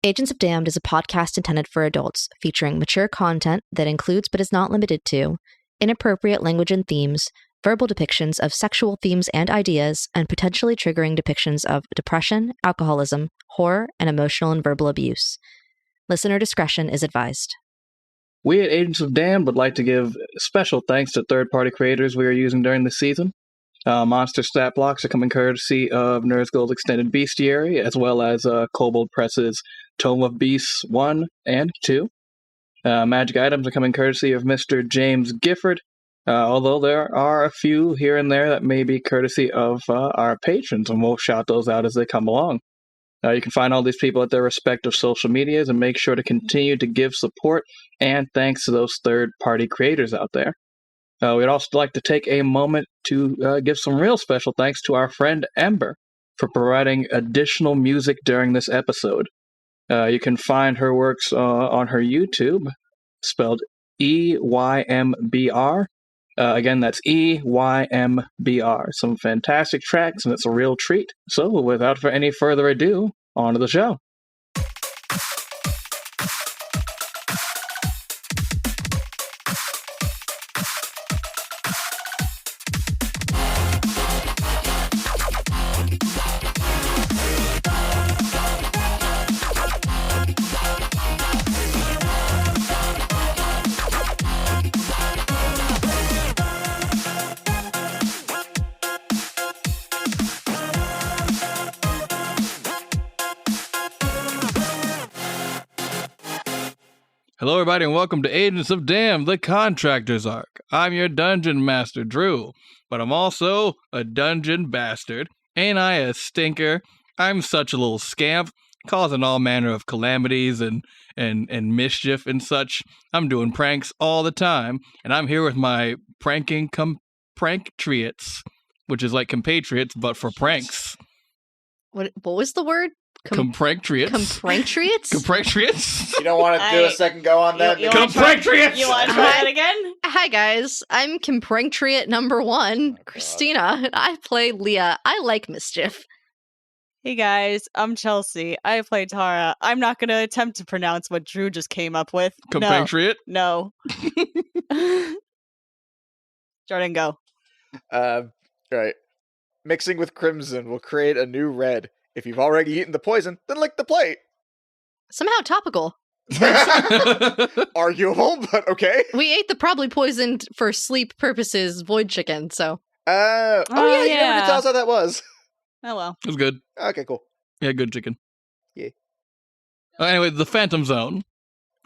Agents of Damned is a podcast intended for adults, featuring mature content that includes but is not limited to inappropriate language and themes, verbal depictions of sexual themes and ideas, and potentially triggering depictions of depression, alcoholism, horror, and emotional and verbal abuse. Listener discretion is advised. We at Agents of Damned would like to give special thanks to third-party creators we are using during this season. Monster stat blocks are coming courtesy of Nerds Gold's Extended Bestiary, as well as Kobold Press's Tome of Beasts 1 and 2. Magic items are coming courtesy of Mr. James Gifford, although there are a few here and there that may be courtesy of our patrons, and we'll shout those out as they come along. You can find all these people at their respective social medias, and make sure to continue to give support and thanks to those third-party creators out there. We'd also like to take a moment to give some real special thanks to our friend Eymbr for providing additional music during this episode. You can find her works on her YouTube, spelled Eymbr. Again, that's Eymbr. Some fantastic tracks, and it's a real treat. So, without any further ado, on to the show. Hello, everybody, and welcome to Agents of Damned, the Contractor's Arc. I'm your Dungeon Master, Drew, but I'm also a dungeon bastard. Ain't I a stinker? I'm such a little scamp, causing all manner of calamities and mischief and such. I'm doing pranks all the time, and I'm here with my pranking pranktriates, which is like compatriots, but for pranks. What was the word? Compranktriates. Compranktriates? Compranktriates? You don't want to do a second go on that? Compranktriates! You want to try it again? Hi, guys. I'm Compranktriat number 1, Christina, and I play Leah. I like mischief. Hey guys, I'm Chelsea. I play Tara. I'm not going to attempt to pronounce what Drew just came up with. Compranktriat? No. Jordan, go. Right. Mixing with crimson will create a new red. If you've already eaten the poison, then lick the plate. Somehow topical. Arguable, but okay. We ate the probably poisoned for sleep purposes void chicken, so. You never did tell us how that was. Oh well. It was good. Okay, cool. Yeah, good chicken. Yeah. Anyway, the Phantom Zone.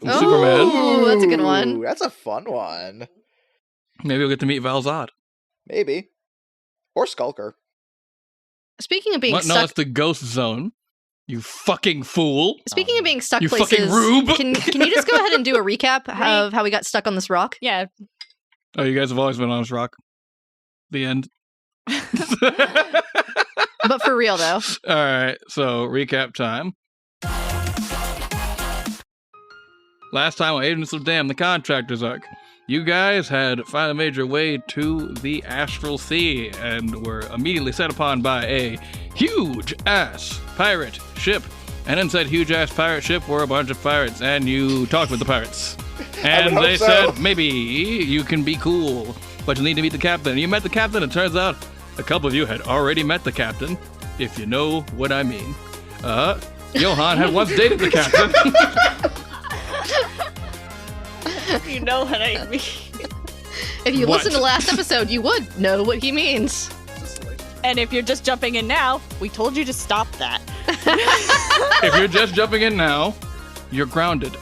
Oh, Superman. Ooh, that's a good one. Ooh, that's a fun one. Maybe we'll get to meet Valzad. Maybe. Or Skulker. Speaking of being What? stuck... No, it's the Ghost Zone. You fucking fool. Speaking of being stuck You places, fucking rube. Can you just go ahead and do a recap of how we got stuck on this rock? Yeah. Oh, you guys have always been on this rock. The end. But for real, though. All right, so recap time. Last time on Agents of Damned, the Contractor's Arc, you guys had finally made your way to the Astral Sea and were immediately set upon by a huge-ass pirate ship. And inside huge-ass pirate ship were a bunch of pirates, and you talked with the pirates. And they said, maybe you can be cool, but you need to meet the captain. You met the captain, it turns out a couple of you had already met the captain, if you know what I mean. Johan had once dated the captain. You know what I mean. If you listened to last episode, you would know what he means. And if you're just jumping in now, we told you to stop that. If you're just jumping in now, you're grounded.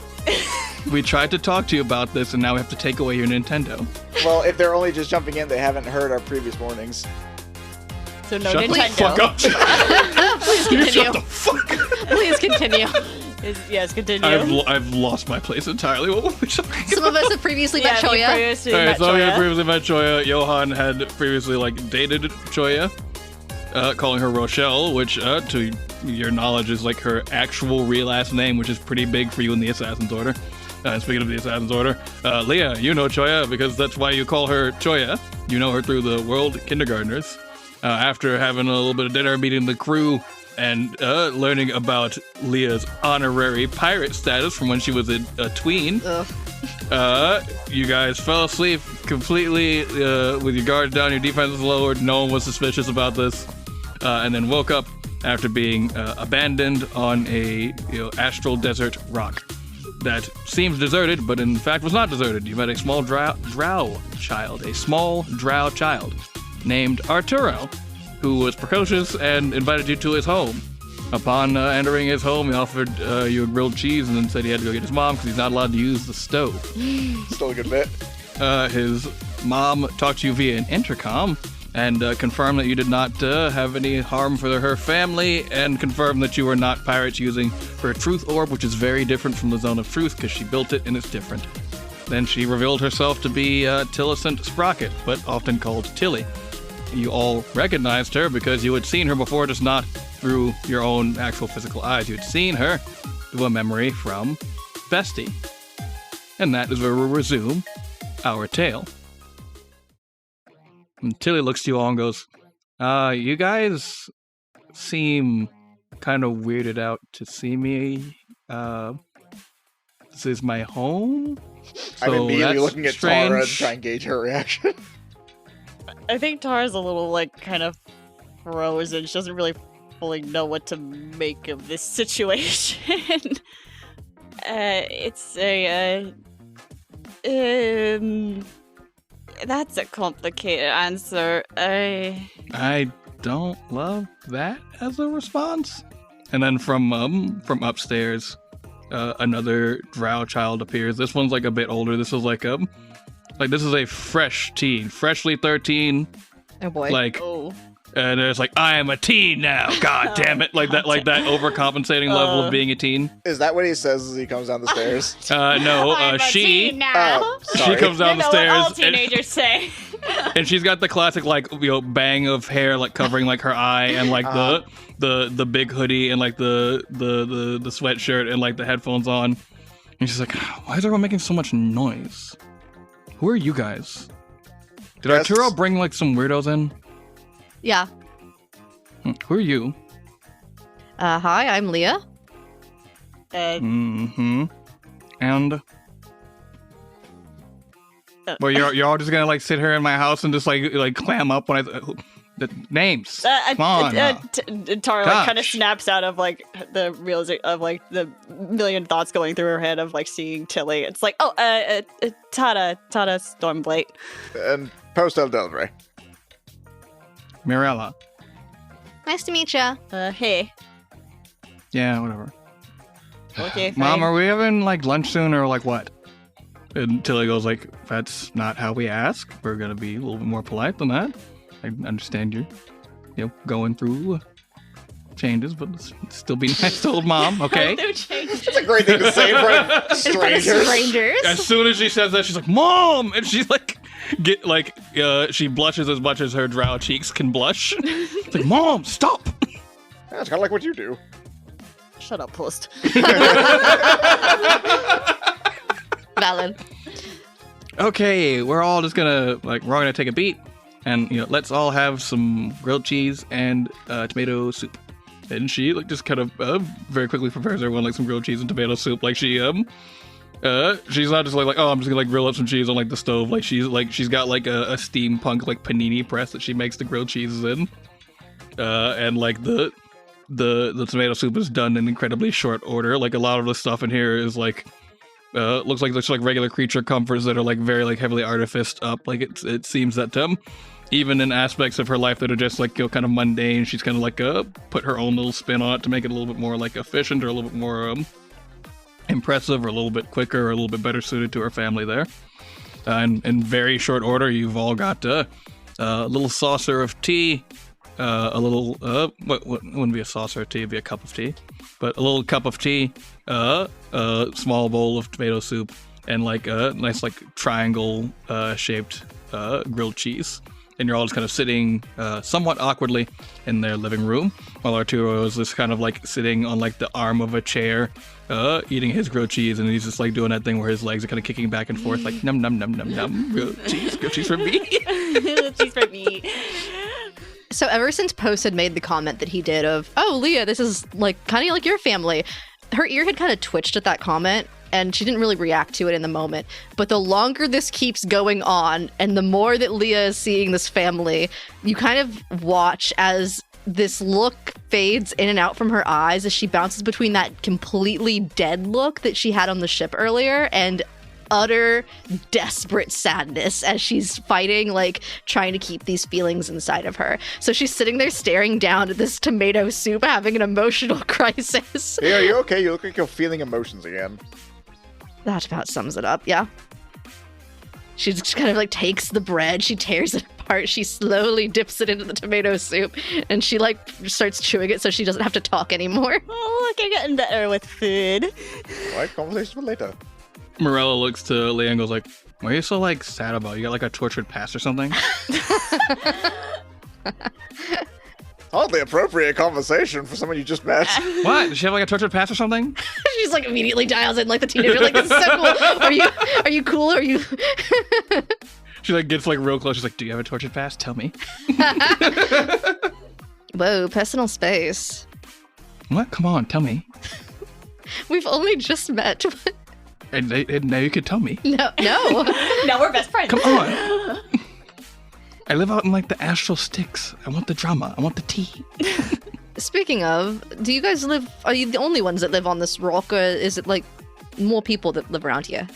We tried to talk to you about this, and now we have to take away your Nintendo. Well, if they're only just jumping in, they haven't heard our previous warnings. So no Shut Nintendo. the fuck up. Please You continue. shut the fuck up. Please continue. Yes, continue. I've lost my place entirely. What were we talking about? Some of us have previously met you Choya. previously All right, met so we had Choya. previously met Choya. Johan had previously dated Choya, calling her Rochelle, which to your knowledge is like her actual real last name, which is pretty big for you in the Assassin's Order. Speaking of the Assassin's Order, Leah, you know Choya because that's why you call her Choya. You know her through the World Kindergartners. After having a little bit of dinner, meeting the crew and learning about Leah's honorary pirate status from when she was a tween. You guys fell asleep completely with your guards down, your defenses lowered. No one was suspicious about this, and then woke up after being abandoned on a astral desert rock that seems deserted, but in fact was not deserted. You met a small drow child named Arturo, who was precocious and invited you to his home. Upon entering his home, he offered you a grilled cheese and then said he had to go get his mom because he's not allowed to use the stove. Still a good bit. His mom talked to you via an intercom and confirmed that you did not have any harm for her family, and confirmed that you were not pirates using her truth orb, which is very different from the Zone of Truth because she built it and it's different. Then she revealed herself to be Tillicent Sprocket, but often called Tilly. You all recognized her because you had seen her before, just not through your own actual physical eyes. You had seen her through a memory from Bestie. And that is where we'll resume our tale. And Tilly looks to you all and goes, you guys seem kind of weirded out to see me. This is my home? I'm immediately looking at strange. Tara and trying to gauge her reaction. I think Tara's a little, kind of frozen. She doesn't really fully know what to make of this situation. It's a, that's a complicated answer. I don't love that as a response. And then from upstairs, another drow child appears. This one's a bit older. This is this is a fresh teen, freshly 13. Oh boy. Oh. And it's I am a teen now. God damn it! That overcompensating level of being a teen. Is that what he says as he comes down the stairs? No. I'm a teen now. She comes down the stairs. What all teenagers say. And she's got the classic bang of hair covering her eye, and the big hoodie, and the sweatshirt, and the headphones on. And she's why is everyone making so much noise? Who are you guys? Did Arturo bring some weirdos in? Yeah. Who are you? Hi, I'm Leah. Mm-hmm. And? Well, you're all just gonna sit here in my house and just clam up when the names. Come on. Tara kind of snaps out of the realization of the million thoughts going through her head of seeing Tilly. It's Tata Stormblade. And Postel Delray. Mirella. Nice to meet ya. Hey. Yeah, whatever. Okay, fine. Mom, are we having lunch soon or what? And Tilly goes that's not how we ask. We're gonna be a little bit more polite than that. I understand you're going through changes, but let's still be nice to old Mom, okay? That's a great thing to say in front of strangers. As soon as she says that, she's Mom! And she's she blushes as much as her drow cheeks can blush. It's Mom, stop! Yeah, it's kind of like what you do. Shut up, Post. Valid. Okay, we're all just gonna we're all gonna take a beat, and let's all have some grilled cheese and tomato soup. And she just kind of very quickly prepares everyone some grilled cheese and tomato soup. She's not just oh, I'm just gonna grill up some cheese on the stove. She's got a steampunk panini press that she makes the grilled cheeses in, and the tomato soup is done in incredibly short order. A lot of the stuff in here is looks like just regular creature comforts that are very heavily artificed up. It seems that even in aspects of her life that are just kind of mundane, she's kind of put her own little spin on it to make it a little bit more efficient, or a little bit more impressive, or a little bit quicker, or a little bit better suited to her family there. And in very short order, you've all got a little saucer of tea, a little what wouldn't be a saucer of tea, it'd be a cup of tea, but a little cup of tea, a small bowl of tomato soup, and a nice triangle shaped grilled cheese. And you're all just kind of sitting somewhat awkwardly in their living room, while Arturo is just kind of sitting on the arm of a chair, eating his grilled cheese, and he's just doing that thing where his legs are kind of kicking back and forth, num num num num num, grilled cheese for me. Grilled cheese for me. So ever since Post had made the comment that he did of, oh, Leah, this is like kind of like your family, her ear had kind of twitched at that comment, and she didn't really react to it in the moment. But the longer this keeps going on, and the more that Leah is seeing this family, you kind of watch as this look fades in and out from her eyes as she bounces between that completely dead look that she had on the ship earlier and utter desperate sadness as she's fighting, like trying to keep these feelings inside of her. So she's sitting there staring down at this tomato soup, having an emotional crisis. Hey, are you okay? You look like you're feeling emotions again. That about sums it up, yeah. She just kind of like takes the bread, she tears it apart, she slowly dips it into the tomato soup, and she like starts chewing it so she doesn't have to talk anymore. Oh, look, I'm getting better with food. Alright, conversation for later. Morella looks to Leah and goes like, what are you so like sad about? You got like a tortured past or something? Hardly appropriate conversation for someone you just met. What? Does she have like a tortured past or something? She's like immediately dials in like the teenager, like, this is so cool. Are you cool? Are you She like gets like real close. She's like, do you have a tortured past? Tell me. Whoa, personal space. What? Come on, tell me. We've only just met. And now you could tell me. No. Now we're best friends. Come on. I live out in like the astral sticks. I want the drama. I want the tea. Speaking of, do you guys live, are you the only ones that live on this rock, or is it like more people that live around here?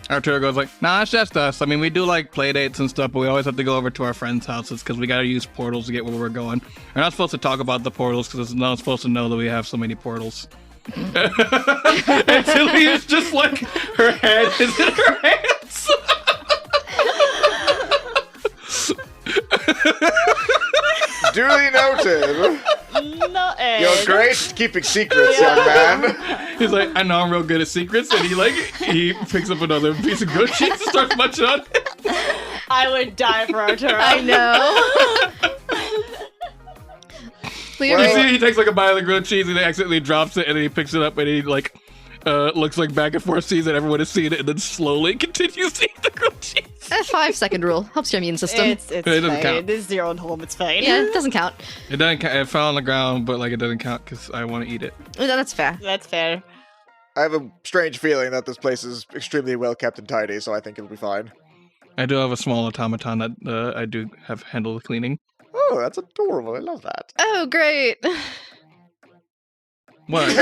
Arturo goes like, nah, it's just us. I mean, we do like play dates and stuff, but we always have to go over to our friends' houses because we got to use portals to get where we're going. We're not supposed to talk about the portals because it's not supposed to know that we have so many portals. And Tilly is just like, her head is in her hands. Duly noted. Noted. You're great at keeping secrets, young man. He's like, I know I'm real good at secrets, and he picks up another piece of grilled cheese and starts munching on it. I would die for Arturo. I know. You see, he takes like a bite of the grilled cheese and he accidentally drops it, and then he picks it up and he like looks like back and forth, sees that everyone has seen it, and then slowly continues to eat the grilled cheese. 5-second rule helps your immune system. It's It doesn't fine. count. This is your own home. It's fine. Yeah, it doesn't count. It doesn't count. It fell on the ground, but like it doesn't count because I want to eat it. No, that's fair. That's fair. I have a strange feeling that this place is extremely well kept and tidy, so I think it'll be fine. I do have a small automaton that I do have handle the cleaning. Oh, that's adorable. I love that. Oh, great. What? Why are you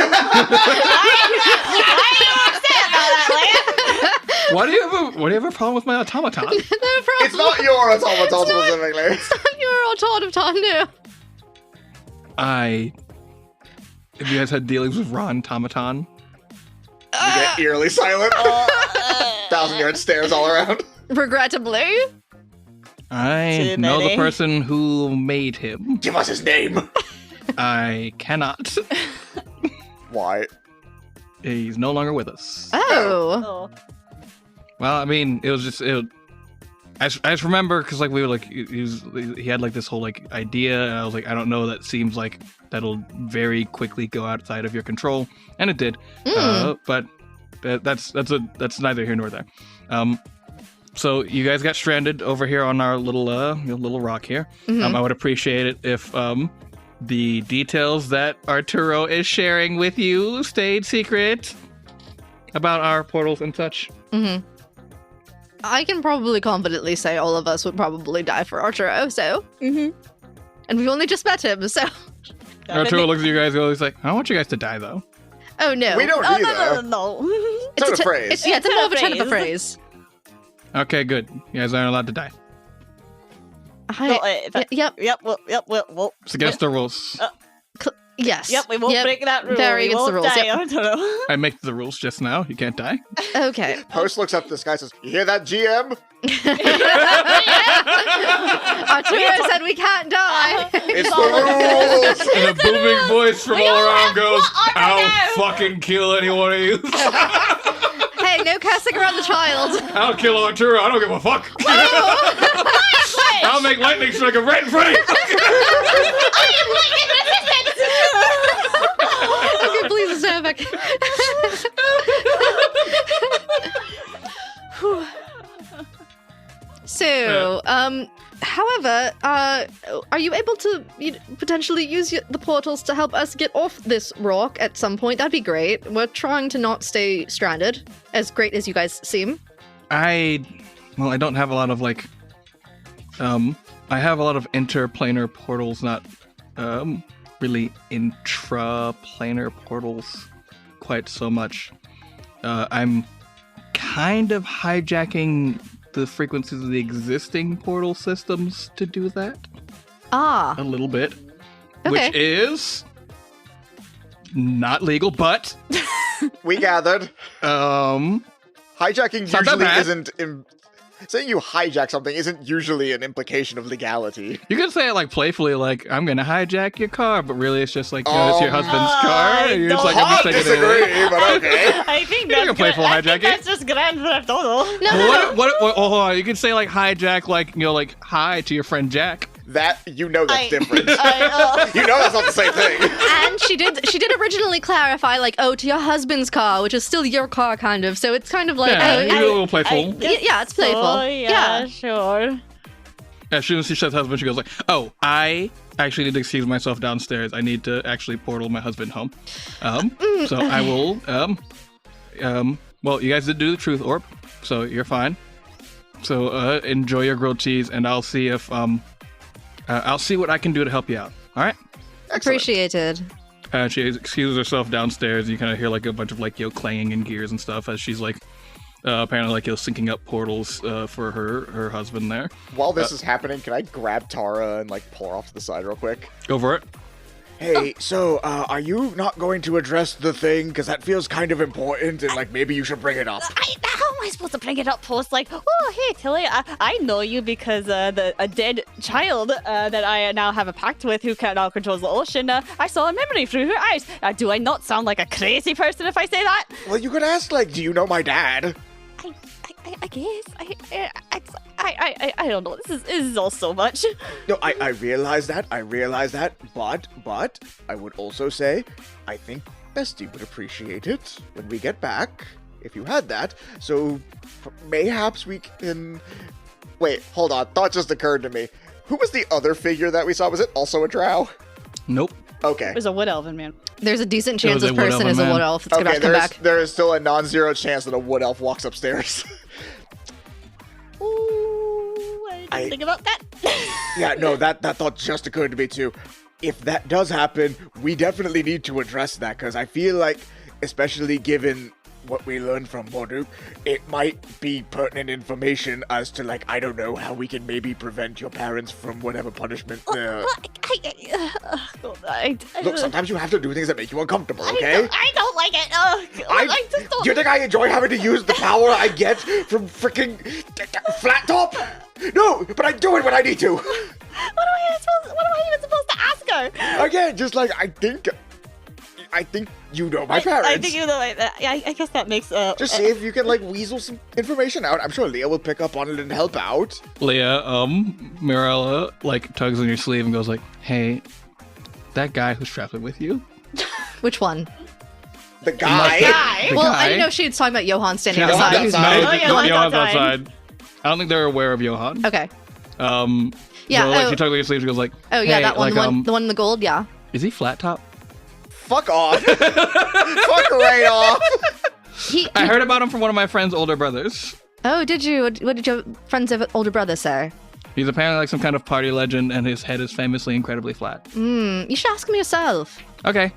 upset about that, Leia? Why do you have a problem with my automaton? No problem. It's not your automaton specifically. It's not your automaton, no. Have you guys had dealings with Ron Tomaton? You get eerily silent. 1,000-yard stares all around. Regrettably. I Too know the many. person who made him. Give us his name. I cannot. Why? He's no longer with us. Oh. Oh. Well, I mean, it was just I just remember because like we were like he had like this whole like idea, and I was like, I don't know, that seems like that'll very quickly go outside of your control, and it did. But that's neither here nor there. So you guys got stranded over here on our little rock here. Mhm. I would appreciate it if the details that Arturo is sharing with you stayed secret about our portals and such. Mm-hmm. I can probably confidently say all of us would probably die for Arturo, so. Mm-hmm. And we've only just met him, so. Arturo looks at you guys and he's like, I don't want you guys to die, though. Oh, no. We don't either. No. Turn of phrase. It's more of a turn of the phrase. phrase. Okay, good. You guys aren't allowed to die. Yep. Well, It's against the rules. Yes. Yep, we won't break that rule. Very We against the won't rules, die, yep. Arturo. I make the rules just now. You can't die. Okay. Post looks up at this guy and says, you hear that, GM? Arturo said we can't die. It's the rules! And a booming voice from We all don't around have goes, what I I'll know." fucking kill any one of you. Hey, no cussing around the child. I'll kill Arturo. I don't give a fuck. I'll make lightning strike him right in front of you. Okay, please stand back. So, however, are you able to potentially use the portals to help us get off this rock at some point? That'd be great. We're trying to not stay stranded, as great as you guys seem. I don't have a lot of like, I have a lot of interplanar portals, not really intraplanar portals quite so much. I'm kind of hijacking the frequencies of the existing portal systems to do that. Ah. A little bit. Okay. Which is not legal, but We gathered. Hijacking not that usually bad. isn't... Saying you hijack something isn't usually an implication of legality. You can say it like playfully, like, I'm gonna hijack your car, but really it's just like, it's your husband's car. And you're just like, I'm Hot just taking it. disagree, but okay. I think You're that's playful I think hijacking. that's just Grand Theft Auto. No. What, hold on. You can say like hijack, like, like hi to your friend Jack. That, you know that's different. I, You know that's not the same thing. And she did originally clarify, like, to your husband's car, which is still your car, kind of. So it's kind of like, Yeah, you do a little playful. yeah, it's playful. Oh, yeah, sure. As soon as she says husband, she goes like, oh, I actually need to excuse myself downstairs. I need to actually portal my husband home. So I will, well, you guys did do the truth orb, so you're fine. So enjoy your grilled cheese, and I'll see if, I'll see what I can do to help you out. All right? Excellent. Appreciated. She excuses herself downstairs. You kind of hear like a bunch of like clanging in gears and stuff as she's like apparently like syncing up portals for her husband there. While this is happening, can I grab Tara and like pull her off to the side real quick? Go for it. Hey, so are you not going to address the thing? Because that feels kind of important, and like maybe you should bring it up. How am I supposed to bring it up, Post? Like, oh, hey, Tilly, I know you because a dead child that I now have a pact with who now controls the ocean, I saw a memory through her eyes. Do I not sound like a crazy person if I say that? Well, you could ask, like, do you know my dad? I guess. I don't know. This is all so much. No, I realize that, but I would also say, I think Bestie would appreciate it when we get back, if you had that, so mayhaps we can... Wait, hold on, thought just occurred to me. Who was the other figure that we saw? Was it also a drow? Nope. Okay. It was a wood elven man. There's a decent It chance was this a wood person elf, is a man. wood elf that's about to come back. There is still a non-zero chance that a wood elf walks upstairs. Ooh, I didn't think about that. Yeah, no, that thought just occurred to me too. If that does happen, we definitely need to address that, because I feel like, especially given what we learned from Morduk, it might be pertinent information as to, like, I don't know, how we can maybe prevent your parents from whatever punishment. Look, sometimes you have to do things that make you uncomfortable, okay? I don't like it. I just don't. Do you think I enjoy having to use the power I get from freaking Flat Top? No, but I do it when I need to. What am I even supposed to ask her? Again, just like, I think you know my parents. I think you know. I guess that makes. Just see if you can, like, weasel some information out. I'm sure Leah will pick up on it and help out. Leah, Mirella, like, tugs on your sleeve and goes like, hey, that guy who's traveling with you? Which one? The guy. The Well, guy? I didn't know she was talking about Johan standing Johan's outside. outside. No, Oh, yeah, Johan's outside. outside. I don't think they're aware of Johan. Okay. Yeah, Yeah, like, oh. she tugs on your sleeve and goes like, Oh, yeah, hey, that one, like, the one in the gold, yeah. is he flat top? Fuck off. Fuck right off. I heard about him from one of my friend's older brothers. Oh, did you? What did your friends of older brother say? He's apparently like some kind of party legend, and his head is famously incredibly flat. You should ask him yourself. Okay.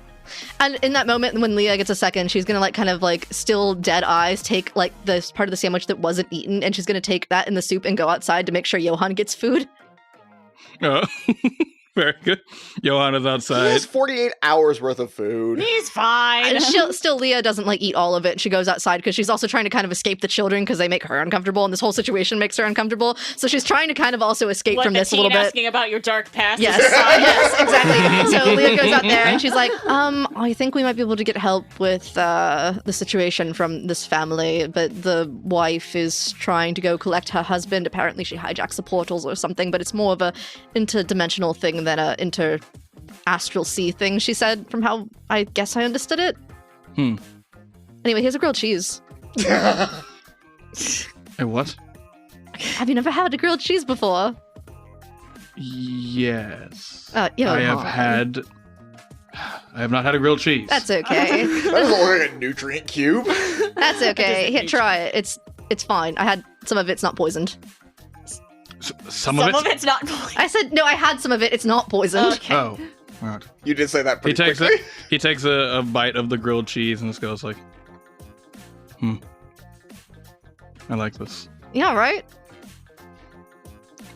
And in that moment, when Leah gets a second, she's gonna, like, kind of, like, still dead eyes, take, like, this part of the sandwich that wasn't eaten, and she's gonna take that in the soup and go outside to make sure Johan gets food. Very good. Johan is He outside. has 48 hours worth of food. He's fine. And still, Leah doesn't, like, eat all of it. She goes outside because she's also trying to kind of escape the children because they make her uncomfortable, and this whole situation makes her uncomfortable. So she's trying to kind of also escape from this a little bit. Asking about your dark past. Yes, yes, exactly. So Leah goes out there and she's like, I think we might be able to get help with the situation from this family, but the wife is trying to go collect her husband. Apparently she hijacks the portals or something, but it's more of a interdimensional thing than a inter-astral sea thing, she said, from how I guess I understood it. Anyway, here's a grilled cheese. Hey, what? Have you never had a grilled cheese before? Yes. Yeah, I have not had a grilled cheese. That's okay. That was ordering a nutrient cube. That's okay. Here, try it. It's fine. I had some of it. It's not poisoned. Some of it's not poisoned. I said no. I had some of it. It's not poisoned. Okay. Oh, right. You did say that pretty quickly. He takes a bite of the grilled cheese and just goes like, I like this. Yeah, right.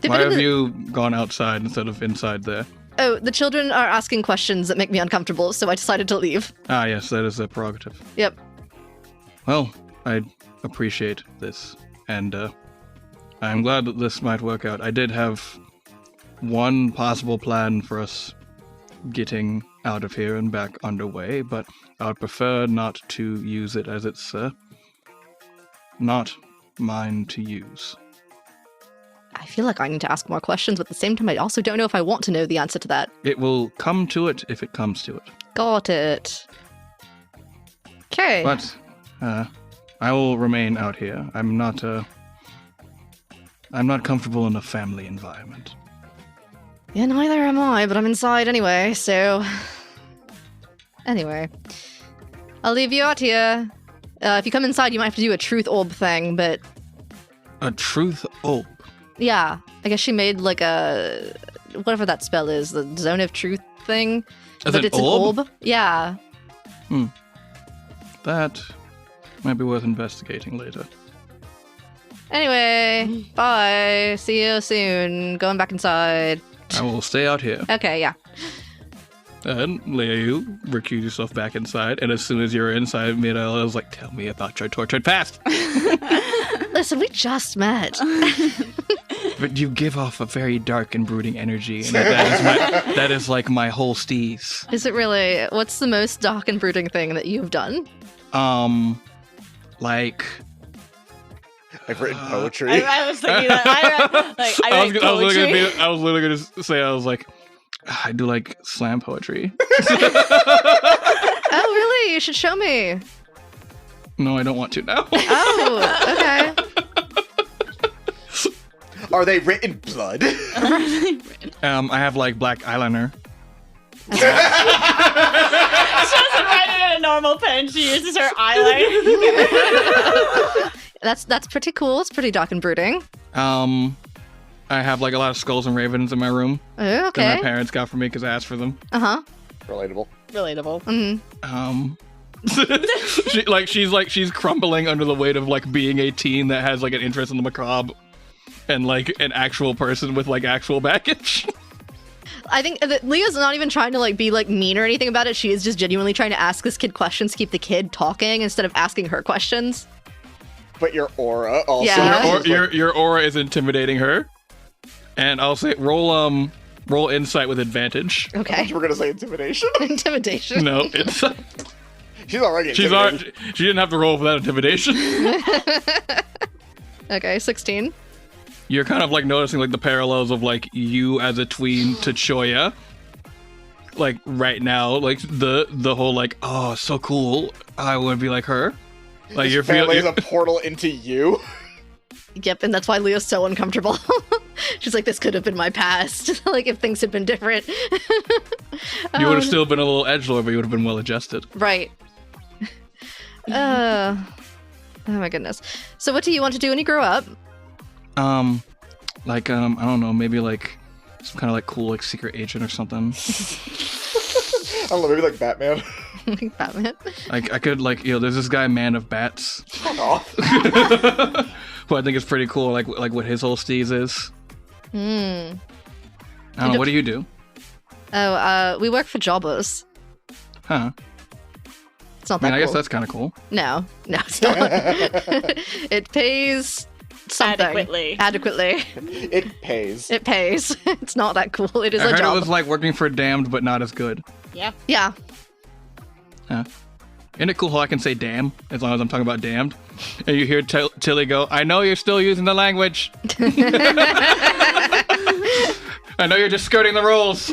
Why have you gone outside instead of inside there? Oh, the children are asking questions that make me uncomfortable, so I decided to leave. Ah, yes, that is a prerogative. Yep. Well, I appreciate this, and I'm glad that this might work out. I did have one possible plan for us getting out of here and back underway, but I would prefer not to use it as it's not mine to use. I feel like I need to ask more questions, but at the same time, I also don't know if I want to know the answer to that. It will come to it if it comes to it. Got it. Okay. But I will remain out here. I'm not comfortable in a family environment. Yeah, neither am I, but I'm inside anyway, so... Anyway. I'll leave you out here. If you come inside, you might have to do a truth orb thing, but... A truth orb? Yeah. I guess she made like a... Whatever that spell is, the Zone of Truth thing. As but an it's orb? an orb. Yeah. That might be worth investigating later. Anyway, bye. See you soon. Going back inside. I will stay out here. Okay, yeah. And Leia, you recuse yourself back inside, and as soon as you're inside, Mirella was like, tell me about your tortured past. Listen, we just met. But you give off a very dark and brooding energy, and that is like my whole steez. Is it really? What's the most dark and brooding thing that you've done? Like... I've written poetry. I was thinking that. I write poetry. I was literally going to say, I was like, I do like slam poetry. Oh, really? You should show me. No, I don't want to now. Oh, okay. Are they written blood? I have like black eyeliner. She doesn't write it in a normal pen. She uses her eyeliner. That's pretty cool. It's pretty dark and brooding. I have like a lot of skulls and ravens in my room. Oh, okay. That my parents got for me because I asked for them. Uh-huh. Relatable. Mm-hmm. She's crumbling under the weight of like being a teen that has like an interest in the macabre and like an actual person with like actual baggage. I think that Leah's not even trying to like be like mean or anything about it. She is just genuinely trying to ask this kid questions to keep the kid talking instead of asking her questions. But your aura also. Yeah. Your aura is intimidating her. And I'll say roll insight with advantage. Okay. We're gonna say intimidation. Intimidation. No, insight. She's already intimidated. She didn't have to roll for that intimidation. Okay, 16. You're kind of like noticing like the parallels of like you as a tween to Choya. Like right now, like the whole like, oh, so cool. I would be like her. Like your family is a portal into you. Yep, and that's why Leah's so uncomfortable. She's like, this could have been my past. Like, if things had been different. You would have still been a little edgelord, but you would have been well adjusted. Right. Oh my goodness. So what do you want to do when you grow up? I don't know, maybe like some kind of like cool like secret agent or something. I don't know, maybe like Batman. Like Batman? Like I could like, there's this guy Man of Bats. Fuck off. Who I think is pretty cool, like what his whole steez is. I don't know, what do you do? Oh, we work for jobbers. Huh. It's not that cool. I guess that's kind of cool. No, it's not. It pays something. Adequately. It pays. It pays. It's not that cool. It is I a heard job. it was like working for Damned, but not as good. Yeah. Yeah. Huh. Isn't it cool how I can say damn as long as I'm talking about damned? And you hear Tilly go, I know you're still using the language. I know you're just skirting the rules.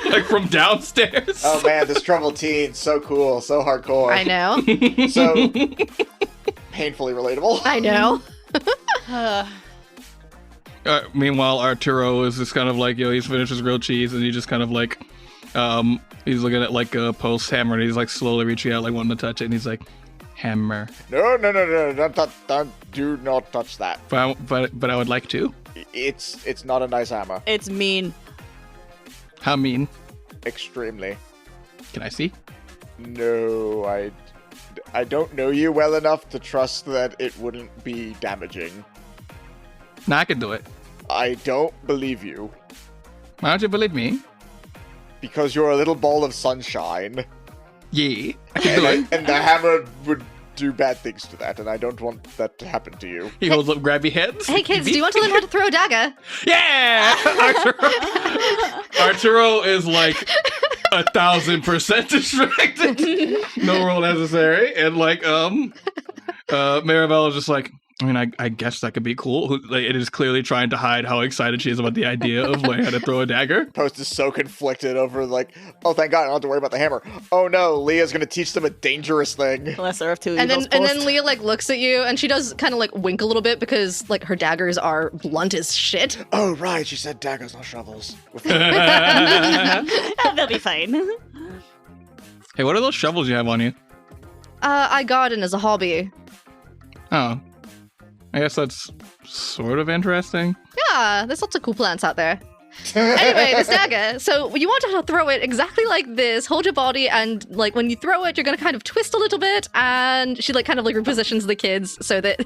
Like from downstairs. Oh man, this troubled teen, so cool, so hardcore. I know. So painfully relatable. I know. Meanwhile, Arturo is just kind of like, he's finished his grilled cheese, and he just kind of like, he's looking at like a post hammer, and he's like slowly reaching out, like wanting to touch it, and he's like, hammer. No, don't, do not touch that. But I would like to. It's not a nice hammer. It's mean. How mean? Extremely. Can I see? No, I don't know you well enough to trust that it wouldn't be damaging. No, I can do it. I don't believe you. Why don't you believe me? Because you're a little ball of sunshine. Yeah, I can do it. And the hammer would do bad things to that, and I don't want that to happen to you. He holds up grabby heads. Hey kids, do you want to learn how to throw a dagger? Yeah! Arturo is like 1,000% distracted. No roll necessary. And like, Maribel is just like, I mean, I guess that could be cool. Like, it is clearly trying to hide how excited she is about the idea of learning how to throw a dagger. Post is so conflicted over like, oh, thank God, I don't have to worry about the hammer. Oh no, Leah's gonna teach them a dangerous thing. Lesser of two And evils. then Leah like looks at you, and she does kind of like wink a little bit because like her daggers are blunt as shit. Oh right, she said daggers, not shovels. They'll be fine. Hey, what are those shovels you have on you? I garden as a hobby. Oh. I guess that's sort of interesting. Yeah, there's lots of cool plants out there. Anyway, this dagger. So you want to throw it exactly like this. Hold your body, and like when you throw it, you're going to kind of twist a little bit. And she like kind of like repositions the kids so that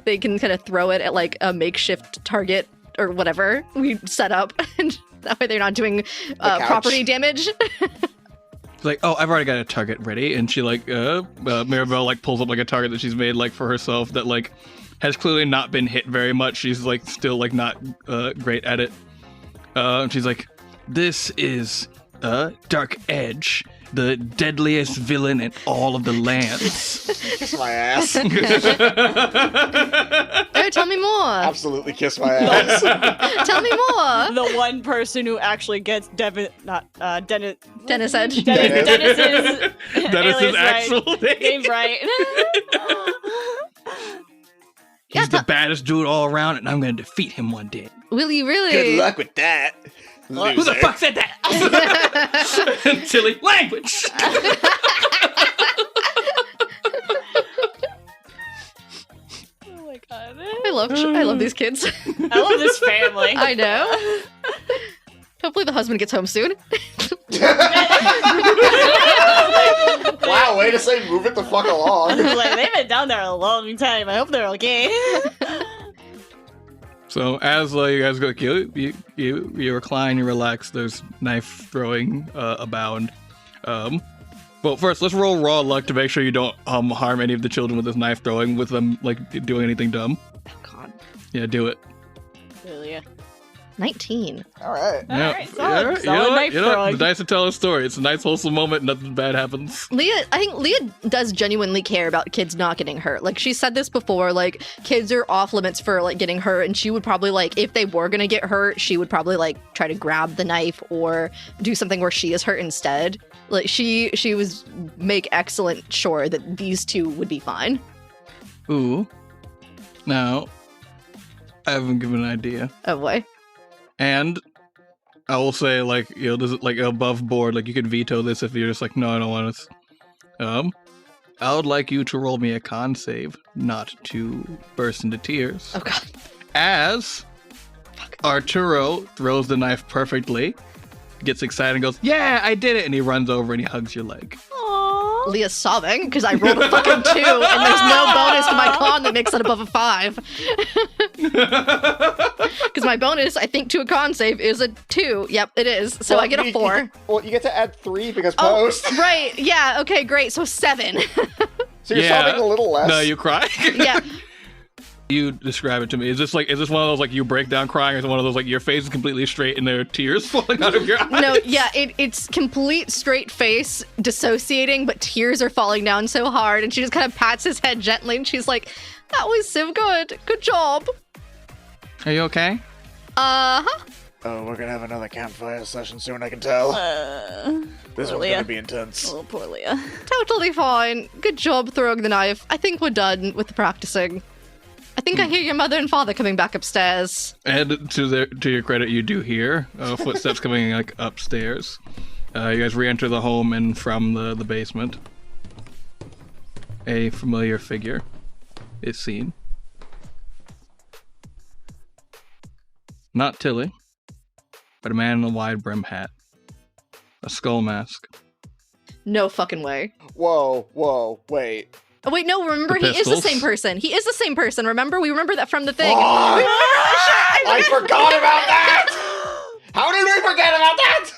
they can kind of throw it at like a makeshift target or whatever we set up. And that way they're not doing property damage. It's like, oh, I've already got a target ready. And she like, Maribel like pulls up like a target that she's made like for herself that like has clearly not been hit very much. She's like still like not great at it. And she's like, this is Dark Edge, the deadliest villain in all of the lands. Kiss my ass. Oh, tell me more. Absolutely kiss my ass. Tell me more. The one person who actually gets Dennis Edge. Dennis's actual name right. He's the baddest dude all around, and I'm going to defeat him one day. Will you really? Good luck with that. Who the fuck said that? Silly language. Oh my god. I love these kids. I love this family. I know. Hopefully the husband gets home soon. Wow, way to say move it the fuck along. Like, they've been down there a long time. I hope they're okay. So as you guys go kill, you recline, you relax. There's knife throwing abound. Well, first let's roll raw luck to make sure you don't harm any of the children with this knife throwing, with them like doing anything dumb. Oh god. Yeah, do it. Really? 19. All right. Yeah. Alright, solid knife You know what? throwing. The dice will tell a story. It's a nice wholesome moment. Nothing bad happens. I think Leah does genuinely care about kids not getting hurt. Like, she said this before, like, kids are off limits for, like, getting hurt, and she would probably, like, if they were gonna get hurt, she would probably, like, try to grab the knife or do something where she is hurt instead. Like, she was make excellent sure that these two would be fine. Ooh. Now, I haven't given an idea. Oh, boy. And I will say, like, this is like above board. Like, you could veto this if you're just like, no, I don't want to. I would like you to roll me a con save, not to burst into tears. Oh, God. As Arturo throws the knife perfectly, gets excited and goes, yeah, I did it. And he runs over and he hugs your leg. Aww. Leah's sobbing because I rolled a fucking 2 and there's no bonus to my con that makes it above a 5. Because my bonus, I think, to a con save is a 2. Yep, it is. So I get a 4. Well, you get to add 3 because post. Oh, right. Yeah. Okay, great. So 7. So you're sobbing a little less. No, you cry? Yeah. You describe it to me. Is this one of those like you break down crying, or is it one of those like your face is completely straight and there are tears falling out of your eyes? No, yeah, it's complete straight face, dissociating, but tears are falling down so hard, and she just kind of pats his head gently, and she's like, that was so good. Good job. Are you okay? Uh-huh. Oh, we're gonna have another campfire session soon, I can tell. This one's gonna be intense. Oh, poor Leah. Totally fine. Good job throwing the knife. I think we're done with the practicing. I think I hear your mother and father coming back upstairs. And to your credit, you do hear footsteps coming like upstairs. You guys re-enter the home and from the basement. A familiar figure is seen. Not Tilly, but a man in a wide brim hat. A skull mask. No fucking way. Whoa, wait. Oh, wait, no, remember, he is the same person. He is the same person, remember? We remember that from the thing. I forgot about that! How did we forget about that?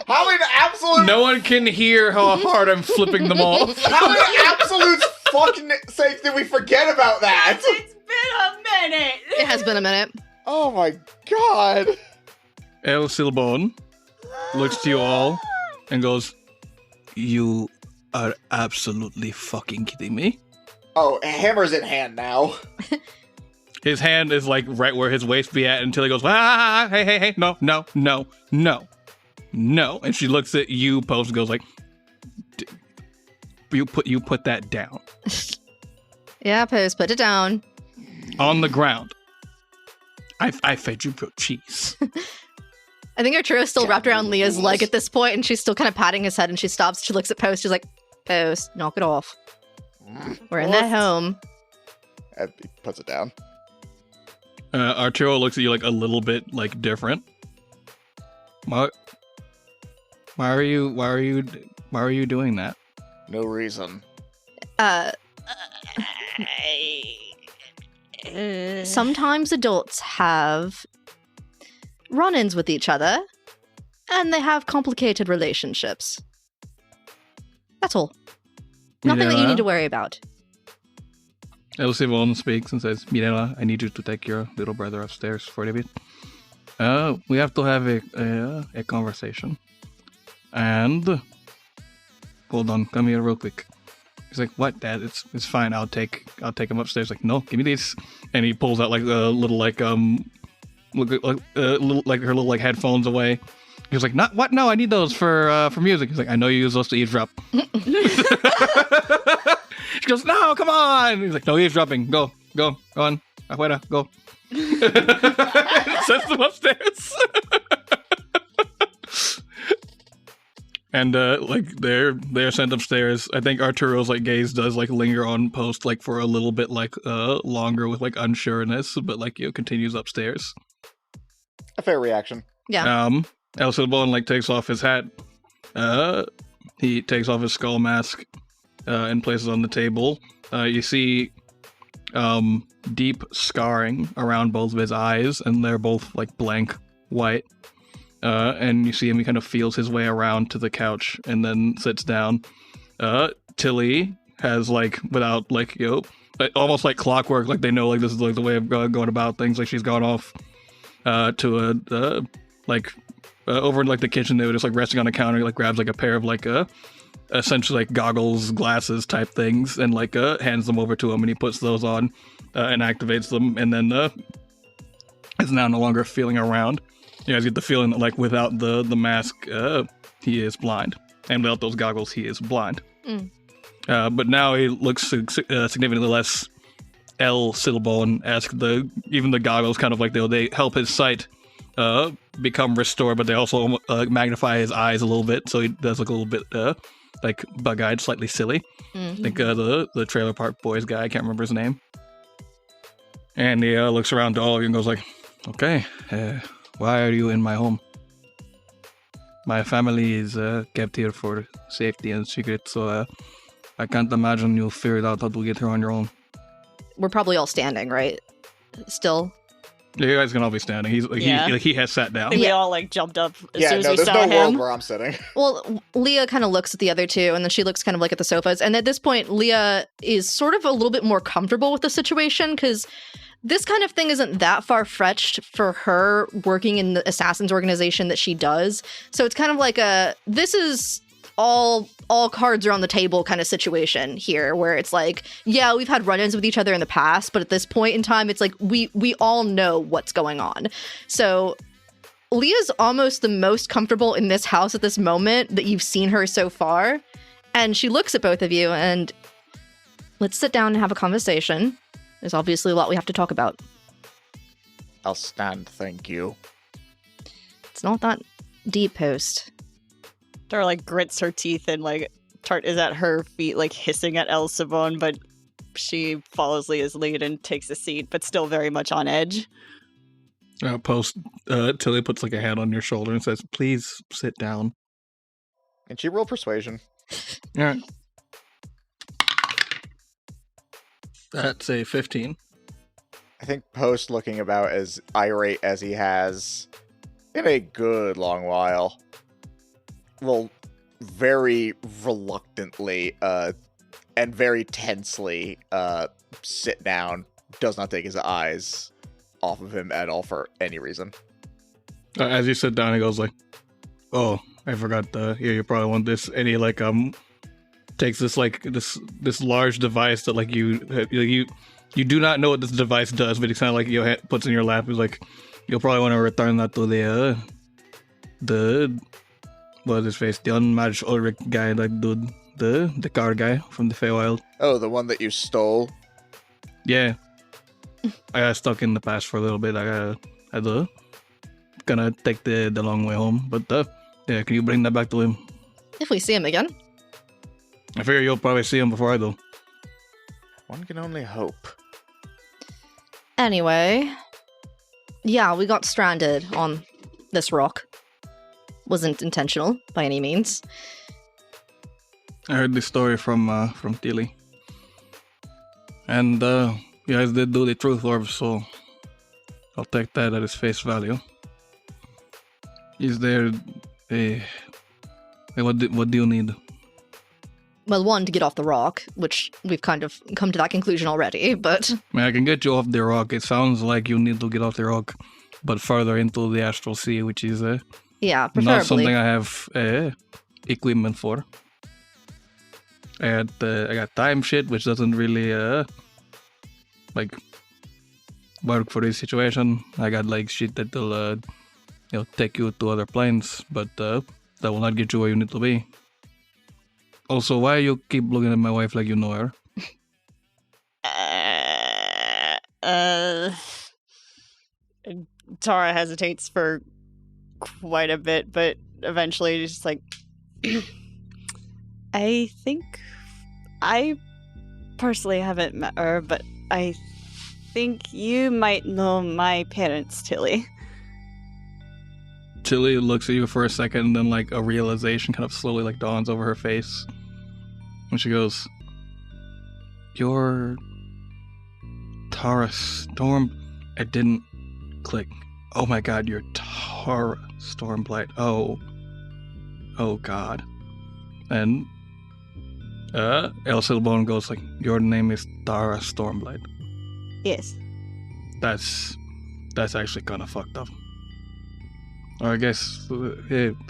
How in absolute... No one can hear how hard I'm flipping them off. How in absolute fucking sake did we forget about that? It's been a minute. It has been a minute. Oh my god. El Silbon looks to you all and goes, "You are absolutely fucking kidding me." Oh, hammer's in hand now. His hand is like right where his waist be at until he goes, hey, no. And she looks at you, Post, and goes like, you put that down. Yeah, Post, put it down. On the ground. I fed you grilled cheese. I think Arturo is still wrapped around Leah's leg at this point, and she's still kind of patting his head, and she stops, she looks at Post, she's like, Post, knock it off. We're in that home. And he puts it down. Arturo looks at you like a little bit like different. Why are you doing that? No reason. Sometimes adults have run-ins with each other, and they have complicated relationships. That's all. Nothing that you need to worry about. El Silbon speaks and says, Mirella, I need you to take your little brother upstairs for a bit. We have to have a conversation. And hold on, come here real quick. He's like, what, Dad? It's fine. I'll take him upstairs. Like, no, give me these. And he pulls out like a little like little like her little like headphones away. He was like, not what? No, I need those for music. He's like, I know you use those to eavesdrop. She goes, no, come on. He's like, no eavesdropping. Go on. Afuera, go. Sends them upstairs. And like they're sent upstairs. I think Arturo's like gaze does like linger on Post like for a little bit like longer with like unsureness, but like continues upstairs. A fair reaction. Yeah. El Silbon like takes off his hat. He takes off his skull mask and places it on the table. You see deep scarring around both of his eyes, and they're both like blank white. And you see him, he kind of feels his way around to the couch and then sits down. Tilly has like, without like, almost like clockwork, like they know like this is like the way of going about things. Like she's gone off to over in like the kitchen. They were just like resting on a counter, like grabs like a pair of like essentially like goggles, glasses type things, and like hands them over to him, and he puts those on and activates them, and then is now no longer feeling around. You guys get the feeling that like without the mask, he is blind, and without those goggles, he is blind. But now he looks significantly less El Silbon-esque. Even the goggles kind of like they help his sight become restored, but they also magnify his eyes a little bit, so he does look a little bit like bug-eyed, slightly silly. I think the Trailer Park Boys guy, I can't remember his name. And he looks around to all of you and goes like, okay, why are you in my home? My family is kept here for safety and secret, so I can't imagine you figured out how to get here on your own. We're probably all standing, right? Still? Yeah, you guys can all be standing. He has sat down. I think we all like jumped up as soon as we there's saw no him. world where I'm sitting. Well, Leah kind of looks at the other two, and then she looks kind of like at the sofas. And at this point, Leah is sort of a little bit more comfortable with the situation, because this kind of thing isn't that far-fetched for her working in the assassins organization that she does. So it's kind of like this is all cards are on the table kind of situation here, where it's like, yeah, we've had run-ins with each other in the past, but at this point in time, it's like we all know what's going on. So Leah's almost the most comfortable in this house at this moment that you've seen her so far. And she looks at both of you, and let's sit down and have a conversation. There's obviously a lot we have to talk about. I'll stand, thank you. It's not that deep, host. Tara, like, grits her teeth and, like, Tart is at her feet, like, hissing at El Savon, but she follows Leah's lead and takes a seat, but still very much on edge. Tilly puts, like, a hand on your shoulder and says, please sit down. And she roll persuasion. All right. That's a 15. I think Post, looking about as irate as he has in a good long while, will very reluctantly and very tensely sit down, does not take his eyes off of him at all for any reason. As you sit down, he goes like, oh, I forgot you probably want this. And he like takes this like this large device that like you do not know what this device does, but he kind of like puts in your lap. He's like, you'll probably want to return that to the what is his face, the unmatched Ulrich guy, like the car guy from the Feywild. Oh, the one that you stole? Yeah. I got stuck in the past for a little bit. I gonna take the long way home, but yeah, can you bring that back to him? If we see him again. I figure you'll probably see him before I do. One can only hope. Anyway, yeah, we got stranded on this rock. Wasn't intentional by any means. I heard this story from Tilly. And you guys did do the truth orb, so I'll take that at its face value. Is there a... What do you need? Well, one, to get off the rock, which we've kind of come to that conclusion already, but... I mean, I can get you off the rock. It sounds like you need to get off the rock, but further into the astral sea, which is yeah, preferably. Not something I have equipment for. I got time shit, which doesn't really like work for this situation. I got like shit that'll take you to other planes, but that will not get you where you need to be. Also, why you keep looking at my wife like you know her? Tara hesitates for quite a bit, but eventually just like, I think I personally haven't met her, but I think you might know my parents, Tilly. Tilly looks at you for a second, and then like a realization kind of slowly like dawns over her face. And she goes, "You're Tara Storm." It didn't click. Oh my god, you're Tara Stormblight. Oh god. And El Silbone goes like, "Your name is Tara Stormblight." Yes. That's actually kind of fucked up. Or I guess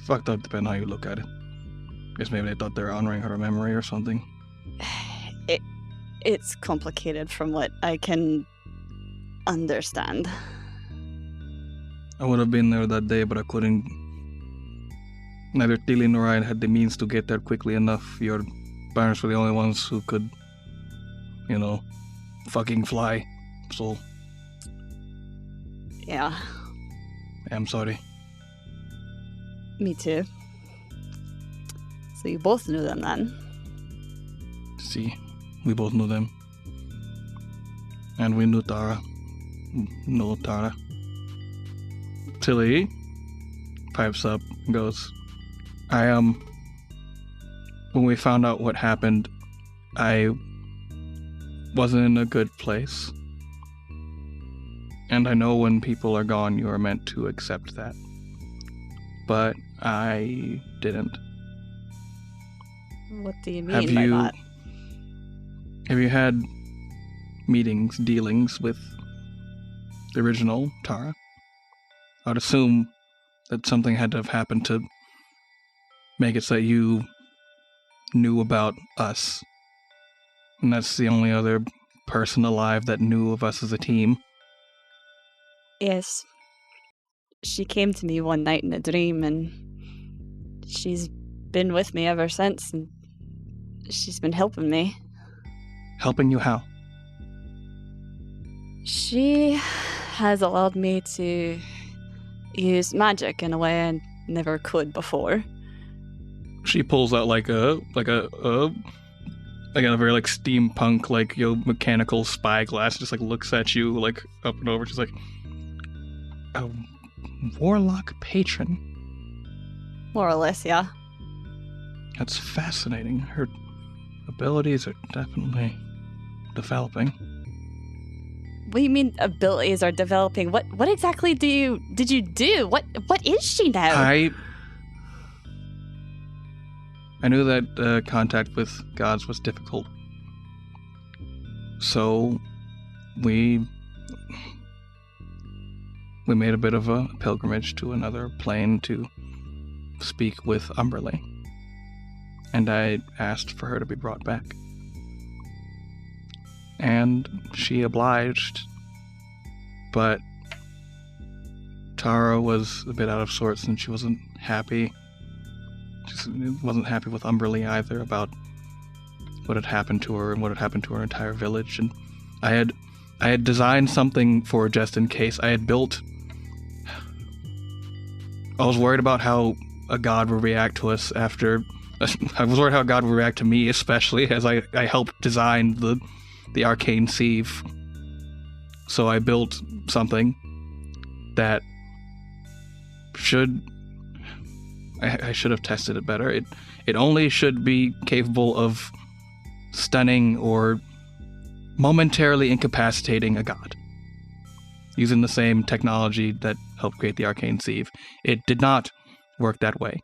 fucked up depending on how you look at it. Guess maybe they thought they were honoring her memory or something. It's complicated from what I can understand. I would have been there that day, but I couldn't. Neither Tilly nor I had the means to get there quickly enough. Your parents were the only ones who could, fucking fly. So. Yeah. I'm sorry. Me too. So you both knew them then? See, we both knew them. And we knew Tara. No Tara. Tilly pipes up and goes, when we found out what happened, I wasn't in a good place. And I know when people are gone, you are meant to accept that. But I didn't. What do you mean by that? Have you had dealings with the original Tara? I would assume that something had to have happened to make it so you knew about us. And that's the only other person alive that knew of us as a team. Yes. She came to me one night in a dream, and she's been with me ever since, and she's been helping me. Helping you how? She has allowed me to use magic in a way I never could before. She pulls out like a very like steampunk like mechanical spyglass. Just like looks at you like up and over. She's like, a warlock patron. More or less, yeah. That's fascinating. Her abilities are definitely developing. What do you mean abilities are developing? What exactly did you do? What is she now? I knew that contact with gods was difficult. So we made a bit of a pilgrimage to another plane to speak with Eymbr. And I asked for her to be brought back. And she obliged, but Tara was a bit out of sorts and she wasn't happy. She wasn't happy with Eymbr either about what had happened to her and what had happened to her entire village. And I had designed something for her just in case. I was worried about how a god would react to us after. I was worried how a god would react to me, especially as I helped design the arcane sieve. So I built something that I should have tested it better. It only should be capable of stunning or momentarily incapacitating a god, using the same technology that helped create the arcane sieve. It did not work that way.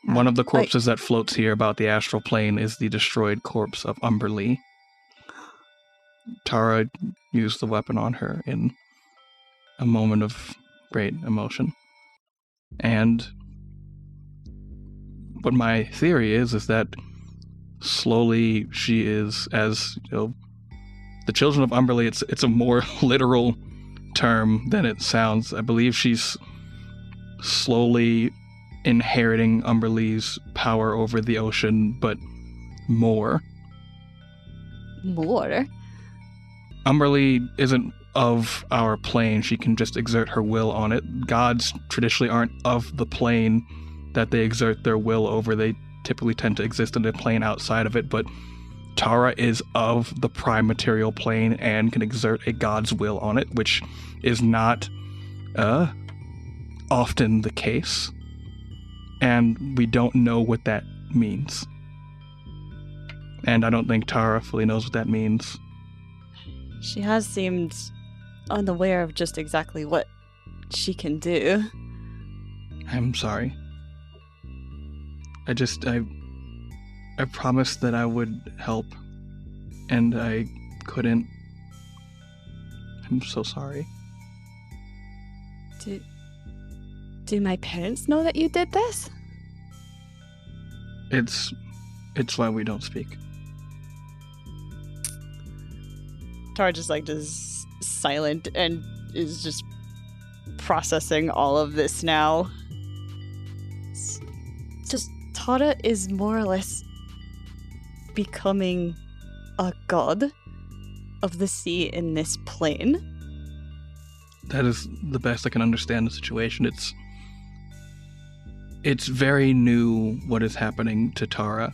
One of the corpses that floats here about the astral plane is the destroyed corpse of Eymbr. Tara used the weapon on her in a moment of great emotion. But my theory is that slowly she is, as the children of Eymbr, it's a more literal term than it sounds. I believe she's slowly inheriting Eymbr power over the ocean, but more. More? Eymbr isn't of our plane. She can just exert her will on it. Gods traditionally aren't of the plane that they exert their will over. They typically tend to exist in a plane outside of it, but Tara is of the prime material plane and can exert a god's will on it, which is not often the case. And we don't know what that means. And I don't think Tara fully knows what that means. She has seemed unaware of just exactly what she can do. I'm sorry. I promised that I would help, and I couldn't. I'm so sorry. Do my parents know that you did this? It's why we don't speak. Tara just is silent and is just processing all of this now. Just Tara is more or less becoming a god of the sea in this plane. That is the best I can understand the situation. It's very new what is happening to Tara.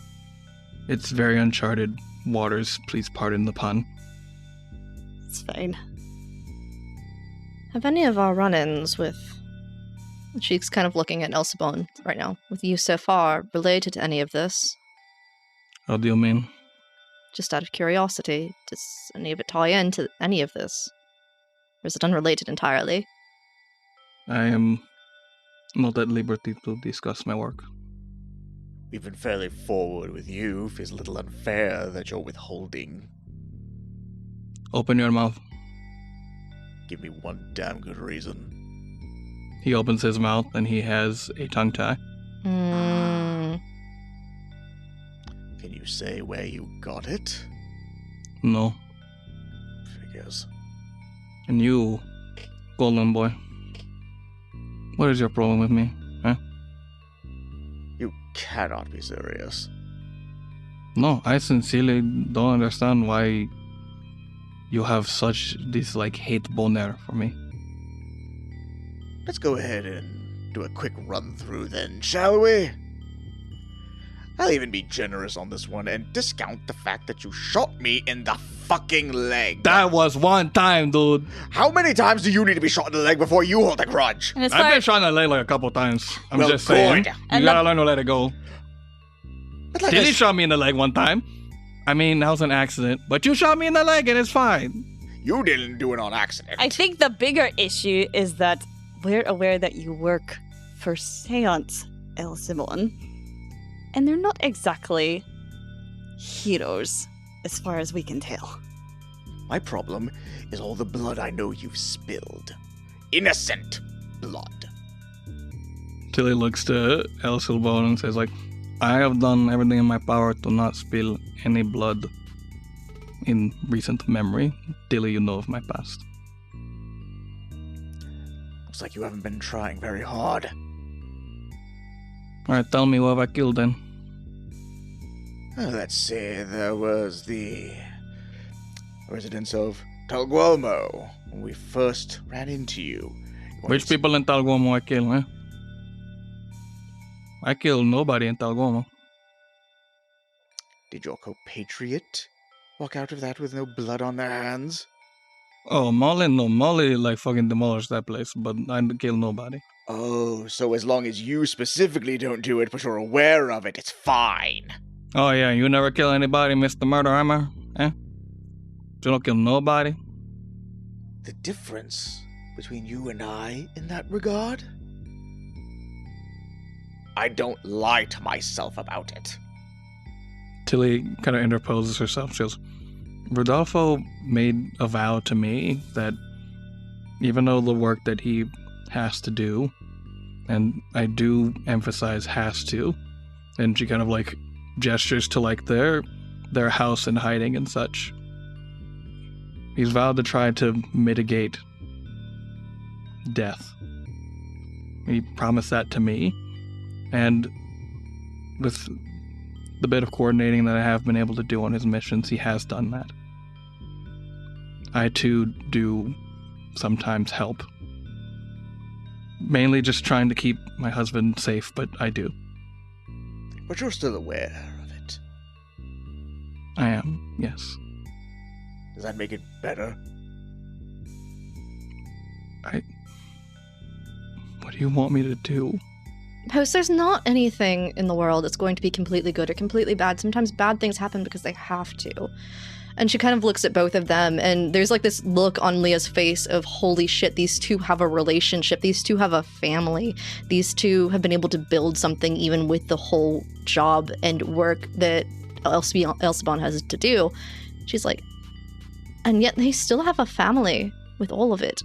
It's very uncharted waters, please pardon the pun. It's fine. Have any of our run-ins with... She's kind of looking at Elsabon right now. With you so far, related to any of this? What do you mean? Just out of curiosity, does any of it tie into any of this? Or is it unrelated entirely? I am not at liberty to discuss my work. We've been fairly forward with you. Feels a little unfair that you're withholding. Open your mouth. Give me one damn good reason. He opens his mouth and he has a tongue tie. Can you say where you got it? No. Figures. And you, Golden Boy, what is your problem with me, huh? You cannot be serious. No, I sincerely don't understand why you have such this hate boner for me. Let's go ahead and do a quick run through then, shall we? I'll even be generous on this one and discount the fact that you shot me in the fucking leg. That was one time, dude. How many times do you need to be shot in the leg before you hold a grudge? And as I've far been shot in the leg a couple times. I'm Well, just saying. good. You And gotta learn to let it go. But like Tilly shot me in the leg one time. I mean, that was an accident. But you shot me in the leg and it's fine. you didn't do it on accident. I think the bigger issue is that we're aware that you work for Seance El Simon, and they're not exactly heroes, as far as we can tell. My problem is all the blood I know you've spilled. Innocent blood. Tilly looks to El Silbon and says, I have done everything in my power to not spill any blood in recent memory. Tilly, you know of my past. Looks like you haven't been trying very hard. Alright, tell me, who have I killed then? Let's see, there was the residents of Talguomo when we first ran into you. Which people in Talguomo I kill, eh? I killed nobody in Talguomo. Did your compatriot walk out of that with no blood on their hands? Oh, Molly? No, Molly fucking demolished that place, but I didn't kill nobody. Oh, so as long as you specifically don't do it, but you're aware of it, it's fine. Oh yeah, you never kill anybody, Mr. Murder Hammer? Eh? You don't kill nobody? The difference between you and I in that regard? I don't lie to myself about it. Tilly kind of interposes herself. She goes, Rodolfo made a vow to me that even though the work that he has to do, and I do emphasize has to, and she kind of gestures to their house in hiding and such. He's vowed to try to mitigate death. He promised that to me, and with the bit of coordinating that I have been able to do on his missions, he has done that. I too do sometimes help. Mainly just trying to keep my husband safe, but I do. But you're still aware of it. I am, yes. Does that make it better? What do you want me to do? Host, there's not anything in the world that's going to be completely good or completely bad. Sometimes bad things happen because they have to. And she kind of looks at both of them, and there's this look on Leah's face of, holy shit, these two have a relationship. These two have a family. These two have been able to build something even with the whole job and work that Elsabon has to do. She's like, and yet they still have a family with all of it.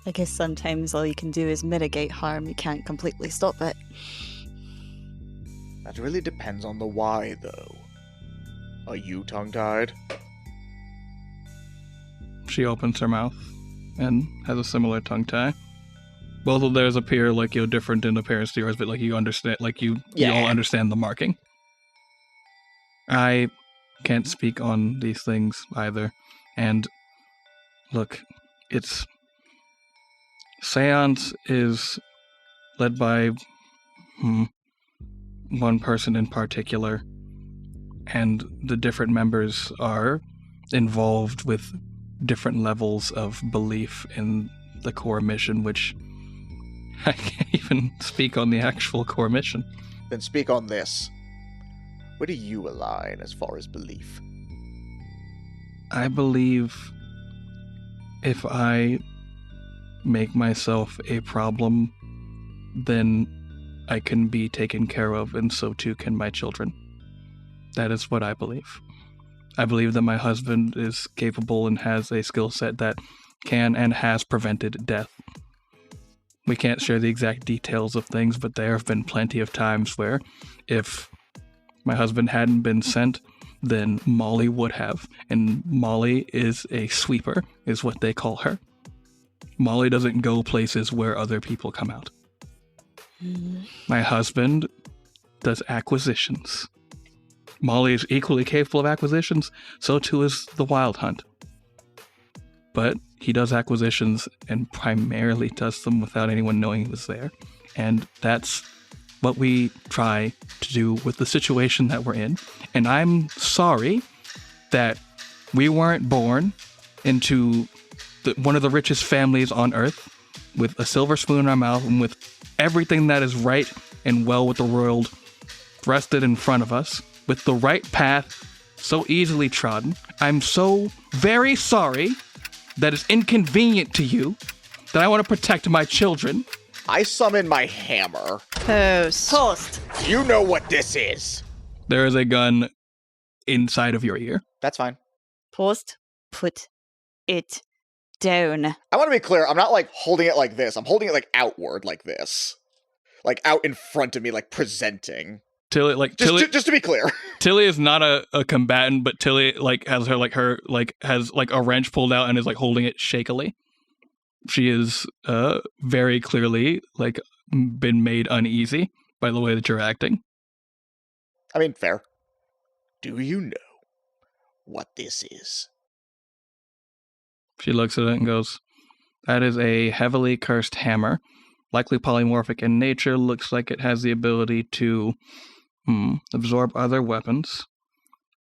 I guess sometimes all you can do is mitigate harm. You can't completely stop it. That really depends on the why, though. Are you tongue-tied? She opens her mouth and has a similar tongue tie. Both of theirs appear different in appearance to yours, but you understand, you all understand the marking. I can't speak on these things either. And look, Seance is led by one person in particular, and the different members are involved with different levels of belief in the core mission, which I can't even speak on the actual core mission. Then speak on this. Where do you align as far as belief? I believe if I make myself a problem, then I can be taken care of, and so too can my children. That is what I believe. I believe that my husband is capable and has a skill set that can and has prevented death. We can't share the exact details of things, but there have been plenty of times where if my husband hadn't been sent, then Molly would have. And Molly is a sweeper, is what they call her. Molly doesn't go places where other people come out. My husband does acquisitions. Molly is equally capable of acquisitions, so too is the Wild Hunt. But he does acquisitions and primarily does them without anyone knowing he was there. And that's what we try to do with the situation that we're in. And I'm sorry that we weren't born into one of the richest families on Earth with a silver spoon in our mouth and with everything that is right and well with the world rested in front of us, with the right path so easily trodden. I'm so very sorry that it's inconvenient to you, that I want to protect my children. I summon my hammer. Post. You know what this is. There is a gun inside of your ear. That's fine. Post. Put it down. I want to be clear, I'm not like holding it like this. I'm holding it like outward like this. Like out in front of me, like presenting. Tilly, Just to be clear. Tilly is not a combatant, but Tilly has a wrench pulled out and is holding it shakily. She is very clearly been made uneasy by the way that you're acting. I mean, fair. Do you know what this is? She looks at it and goes, "That is a heavily cursed hammer, likely polymorphic in nature. Looks like it has the ability to absorb other weapons.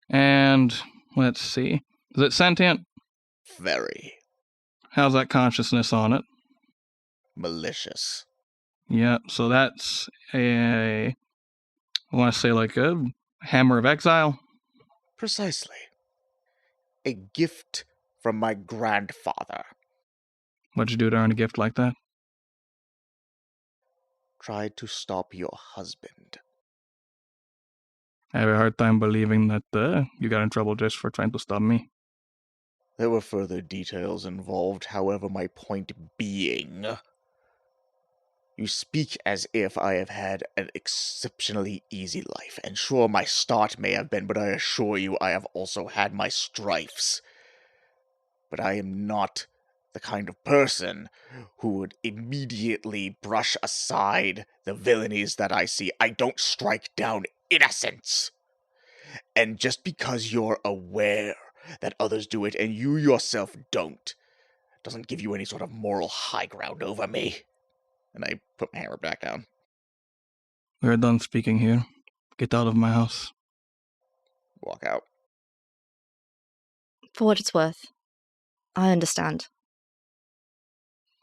And let's see, is it sentient? Very. How's that consciousness on it? Malicious. Yeah, so that's I want to say a hammer of exile. Precisely. A gift from my grandfather. What'd you do to earn a gift like that? Tried to stop your husband. I have a hard time believing that you got in trouble just for trying to stop me. There were further details involved, however, my point being, you speak as if I have had an exceptionally easy life, and sure, my start may have been, but I assure you I have also had my strifes. But I am not the kind of person who would immediately brush aside the villainies that I see. I don't strike down innocence. And just because you're aware that others do it and you yourself don't, doesn't give you any sort of moral high ground over me." And I put my hammer back down. We're done speaking here. Get out of my house. Walk out. For what it's worth, I understand.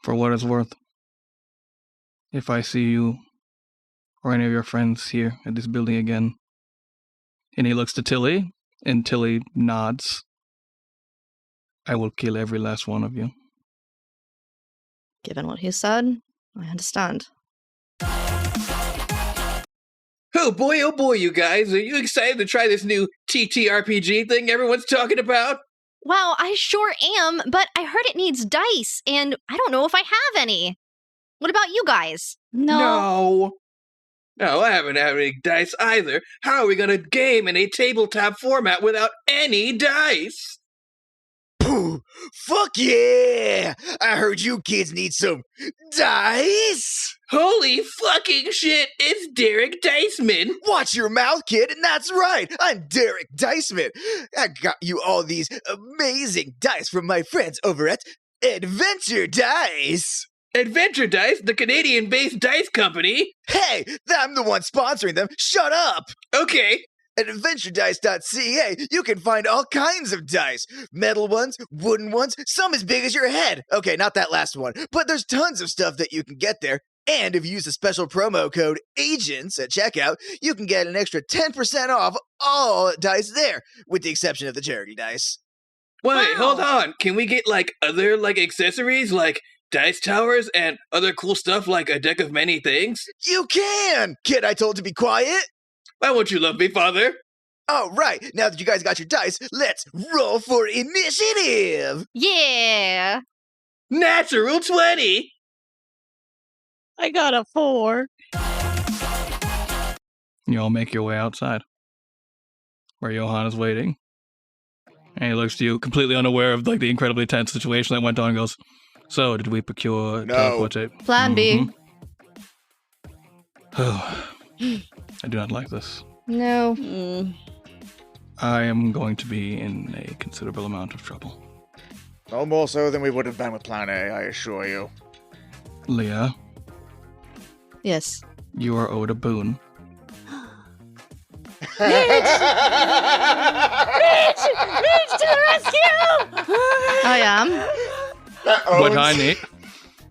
For what it's worth, if I see you or any of your friends here at this building again, and he looks to Tilly, and Tilly nods, I will kill every last one of you. Given what he said, I understand. Oh boy, you guys. Are you excited to try this new TTRPG thing everyone's talking about? Wow, I sure am, but I heard it needs dice, and I don't know if I have any. What about you guys? No, I haven't had any dice either. How are we gonna game in a tabletop format without any dice? Pooh! Fuck yeah! I heard you kids need some dice! Holy fucking shit, it's Derek Diceman! Watch your mouth, kid, and that's right! I'm Derek Diceman! I got you all these amazing dice from my friends over at Adventure Dice! Adventure Dice, the Canadian-based dice company? Hey, I'm the one sponsoring them! Shut up! Okay. At adventuredice.ca, you can find all kinds of dice. Metal ones, wooden ones, some as big as your head. Okay, not that last one, but there's tons of stuff that you can get there. And if you use the special promo code AGENTS at checkout, you can get an extra 10% off all dice there, with the exception of the charity dice. Wait, hold on. Can we get, other, accessories, like dice towers and other cool stuff like a deck of many things? You can! Kid, I told to be quiet. Why won't you love me, father? All right, now that you guys got your dice, let's roll for initiative! Yeah! Natural 20! I got a 4. You all make your way outside, where Johan is waiting. And he looks to you, completely unaware of the incredibly tense situation that went on, and goes, "So, did we procure No. teleportate?" Plan B. Oh, I do not like this. No. I am going to be in a considerable amount of trouble. No more so than we would have been with Plan A, I assure you. Leah, Yes. you are owed a boon. Mitch to the rescue! I am.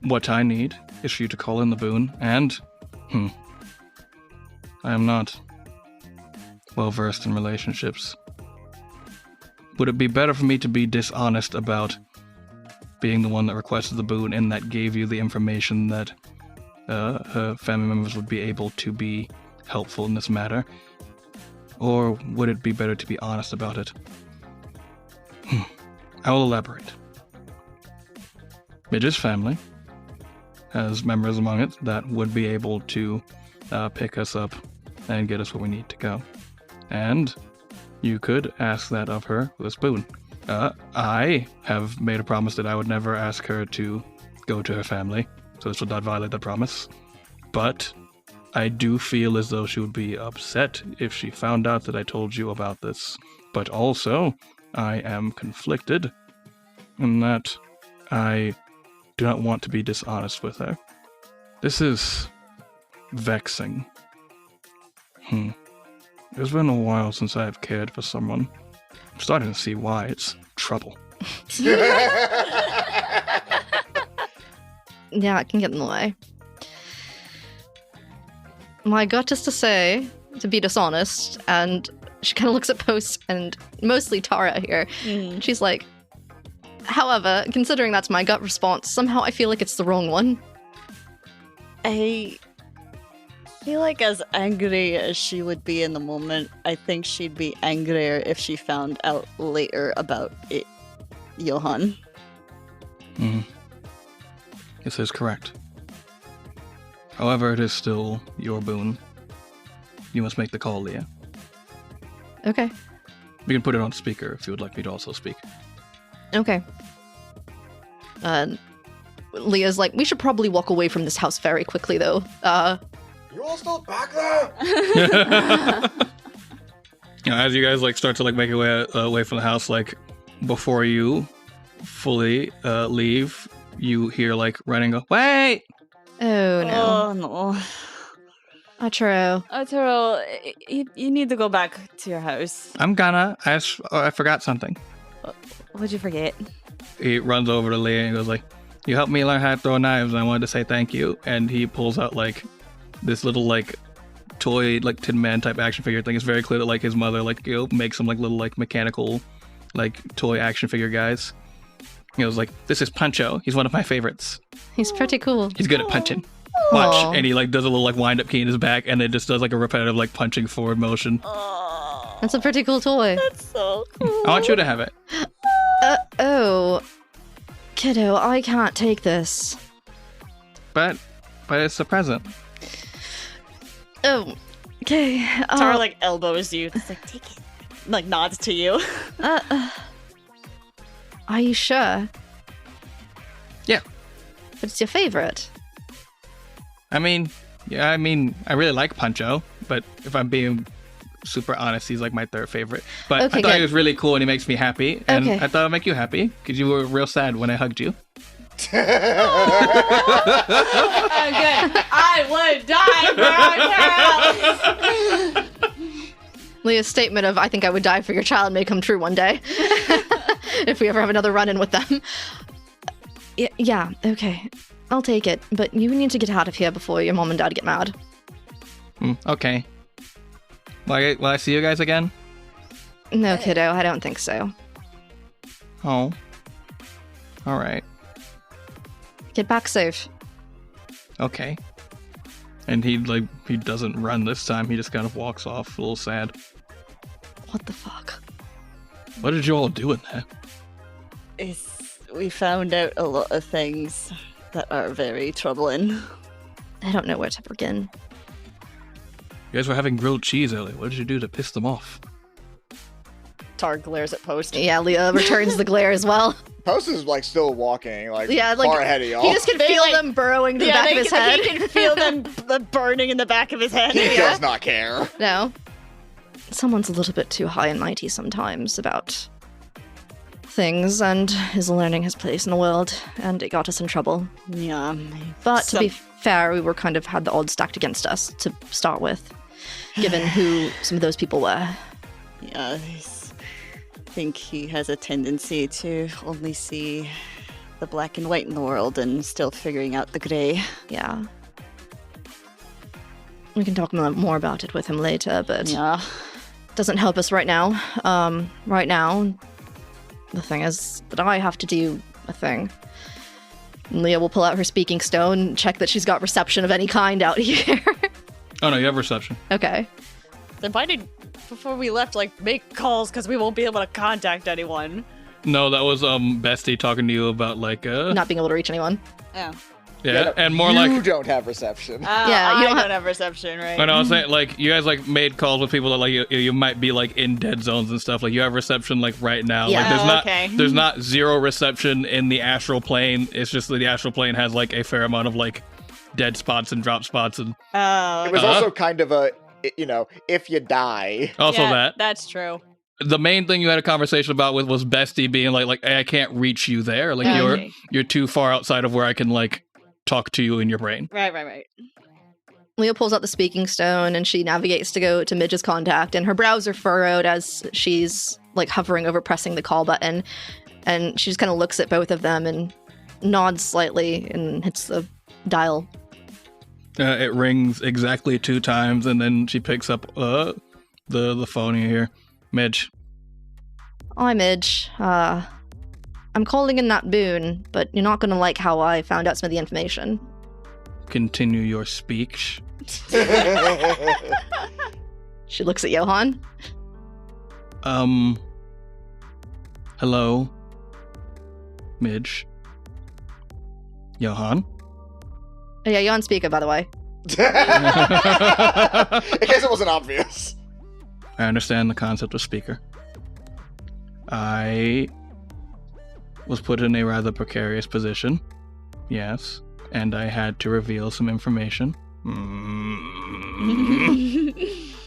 What I need is for you to call in the boon, and I am not well versed in relationships. Would it be better for me to be dishonest about being the one that requested the boon and that gave you the information that her family members would be able to be helpful in this matter? Or would it be better to be honest about it? I will elaborate. Midge's family has members among it that would be able to pick us up and get us where we need to go. And you could ask that of her with a spoon. I have made a promise that I would never ask her to go to her family, so this would not violate that promise. But I do feel as though she would be upset if she found out that I told you about this. But also, I am conflicted in that I do not want to be dishonest with her. This is vexing. It's been a while since I have cared for someone. I'm starting to see why it's trouble. Yeah, it can get in the way. My gut is to say, to be dishonest, and she kind of looks at Post and mostly Tara here. She's like, however, considering that's my gut response, somehow I feel like it's the wrong one. I feel like as angry as she would be in the moment, I think she'd be angrier if she found out later about it, Johan. This is correct. However, it is still your boon. You must make the call, Leah. Okay. We can put it on speaker if you would like me to also speak. Okay. Leah's like, we should probably walk away from this house very quickly, though. You all still back there? As you guys start to make your way away from the house, before you fully leave, you hear running go, wait! Oh, no. Oh, no. Arturo. Arturo, you need to go back to your house. I'm gonna. I forgot something. What'd you forget? He runs over to Leah and goes you helped me learn how to throw knives and I wanted to say thank you. And he pulls out this little toy Tin Man type action figure thing. It's very clear that his mother makes some little mechanical toy action figure guys. He was this is Puncho. He's one of my favorites. He's pretty cool. He's good at punching. Watch. And he does a little wind up key in his back and then just does a repetitive punching forward motion. Oh, That's a pretty cool toy. that's so cool. I want you to have it. Oh. Kiddo, I can't take this. But it's a present. Oh. Okay. Tara elbows you. It's take it. Nods to you. Are you sure? Yeah. But it's your favorite. I really like Puncho, but if I'm being super honest, he's my third favorite. But Okay, I thought he good. was really cool and he makes me happy. And Okay. I thought it'd make you happy because you were real sad when I hugged you. Good. I would die for our child. Leah's statement of, I think I would die for your child may come true one day. If we ever have another run-in with them. Yeah, okay. I'll take it. But you need to get out of here before your mom and dad get mad. Okay. Will I see you guys again? No, kiddo, I don't think so. Oh. Alright. Get back safe. Okay. And he doesn't run this time, he just kind of walks off, a little sad. What the fuck? What did you all do in there? We found out a lot of things that are very troubling. I don't know where to begin. You guys were having grilled cheese earlier. What did you do to piss them off? Tar glares at Post. Yeah, Leah returns the glare as well. Post is like still walking, like Yeah, like, far ahead of y'all. He just can feel them burrowing to the back of his head. He can feel them burning in the back of his head. He does not care. No. Someone's a little bit too high and mighty sometimes about things and is learning his place in the world, and it got us in trouble. Yeah. But to be fair, we were kind of had the odds stacked against us to start with, given who some of those people were. Yeah, I think he has a tendency to only see the black and white in the world and still figuring out the gray. Yeah. We can talk more about it with him later, but Yeah. doesn't help us right now. Right now, the thing is that I have to do a thing. Leah will pull out her speaking stone, check that she's got reception of any kind out here. Oh no, you have reception. Okay. Then why did, before we left, like, make calls because we won't be able to contact anyone? No, that was Bestie talking to you about like Not being able to reach anyone. Oh. yeah, and more you like don't have reception. Yeah, you I don't don't have reception, right? I know, I was saying, like, you guys, like, made calls with people that, like, you might be, like, in dead zones and stuff. Like, you have reception, like, right now. Yeah. Like, Okay. there's not zero reception in the astral plane. It's just that the astral plane has, like, a fair amount of, like, dead spots and drop spots. And Oh. It was also kind of a, if you die. also Yeah, that. That's true. The main thing you had a conversation about was Bestie being, like, hey, I can't reach you there. Like, Okay. you're too far outside of where I can, like, talk to you in your brain. Right. Leah pulls out the speaking stone and she navigates to go to Midge's contact, and her brows are furrowed as she's like hovering over pressing the call button, and she just kind of looks at both of them and nods slightly and hits the dial. It rings exactly 2 times, and then she picks up the phone you hear. Midge. Hi, Midge. I'm calling in that boon, but you're not going to like how I found out some of the information. Continue your speech. She looks at Johan. Hello? Midge? Johan? Oh, yeah, you're on speaker, by the way. In case it wasn't obvious. I understand the concept of speaker. I was put in a rather precarious position. Yes. And I had to reveal some information.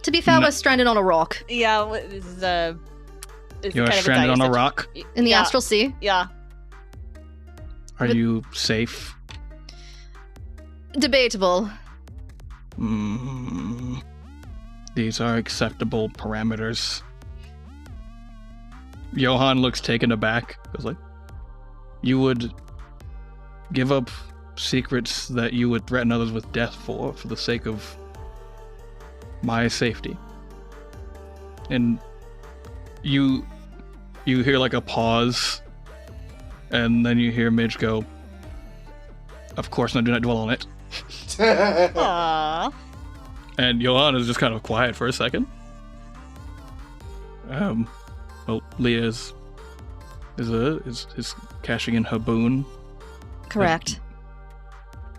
To be fair, we're stranded on a rock Yeah, this is You're kind of stranded on a dire rock? in the Yeah. astral sea. Yeah. Are you safe? Debatable. These are acceptable parameters. Johan looks taken aback. Goes like, you would give up secrets that you would threaten others with death for the sake of my safety. And you hear like a pause, and then you hear Midge go, of course, now do not dwell on it. Aww. And Johan is just kind of quiet for a second. Well, Leah is cashing in her boon. Correct.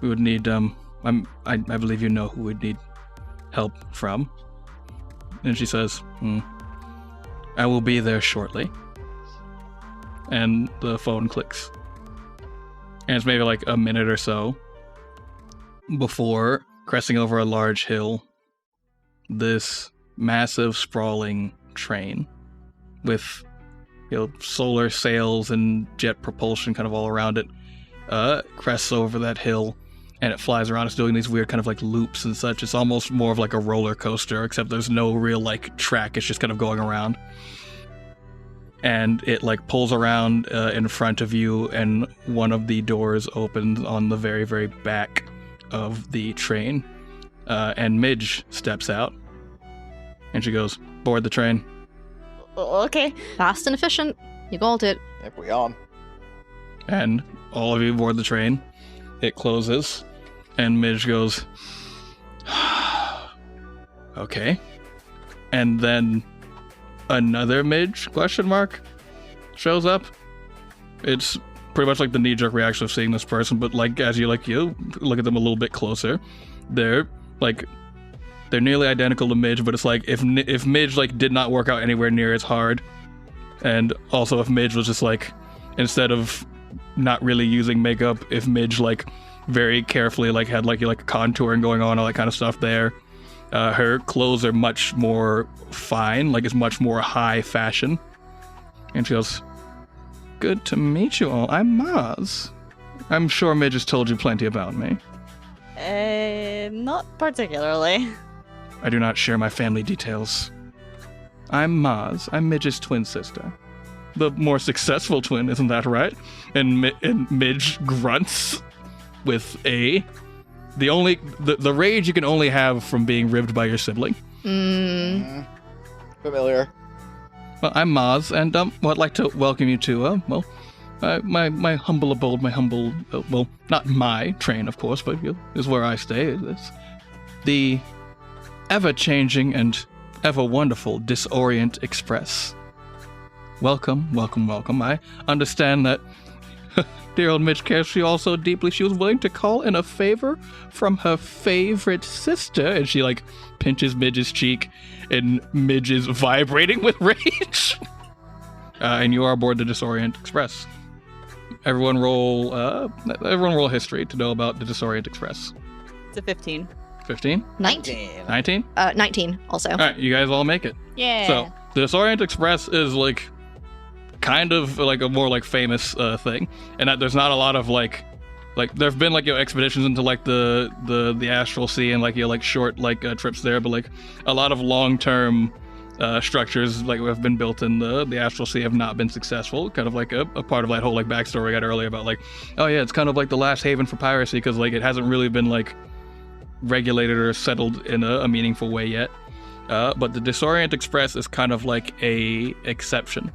We would need I believe you know who we'd need help from. And she says, I will be there shortly. And the phone clicks. And it's maybe like a minute or so before, cresting over a large hill, this massive sprawling train with solar sails and jet propulsion kind of all around it crests over that hill, and it flies around. It's doing these weird kind of like loops and such. It's almost more of like a roller coaster, except there's no real like track. It's just kind of going around. And it like pulls around in front of you, and one of the doors opens on the very, very back of the train. And Midge steps out, and she goes, board the train. Okay. Fast and efficient. You called it. Yep, we on. And all of you board the train. It closes, and Midge goes, okay. And then another Midge, ? Shows up. It's pretty much like the knee-jerk reaction of seeing this person, but like as you look at them a little bit closer, they're nearly identical to Midge, but it's like if Midge like did not work out anywhere near as hard, And also if Midge was just like, instead of not really using makeup, if Midge like very carefully like had like contouring going on, all that kind of stuff there. Her clothes are much more fine, like it's much more high fashion. And she goes, "Good to meet you all. I'm Maz. I'm sure Midge has told you plenty about me." Not particularly. "I do not share my family details. I'm Maz. I'm Midge's twin sister. The more successful twin, isn't that right?" And Midge grunts with the rage you can only have from being ribbed by your sibling. Familiar. "Well, I'm Maz, and I'd like to welcome you to my humble abode, well, not my train, of course, but is where I stay. It's the ever-changing and ever-wonderful Disorient Express. Welcome, welcome, welcome. I understand that dear old Midge cares for you all so deeply, she was willing to call in a favor from her favorite sister." And she, like, pinches Midge's cheek, and Midge is vibrating with rage. And you are aboard the Disorient Express. Everyone roll history to know about the Disorient Express. It's a 15. 15? 19. 19? 19 also. All right, you guys all make it. Yeah. So, the Disorient Express is, like, kind of, like, a more, like, famous thing. And that there's not a lot of, like, there have been, like, expeditions into, like, the Astral Sea and, like, like, short, like, trips there. But, like, a lot of long-term structures, like, have been built in the Astral Sea have not been successful. Kind of like a part of that whole, like, backstory I got earlier about, like, oh yeah, it's kind of like the last haven for piracy because, like, it hasn't really been, like, regulated or settled in a meaningful way yet. But the Disorient Express is kind of like a exception.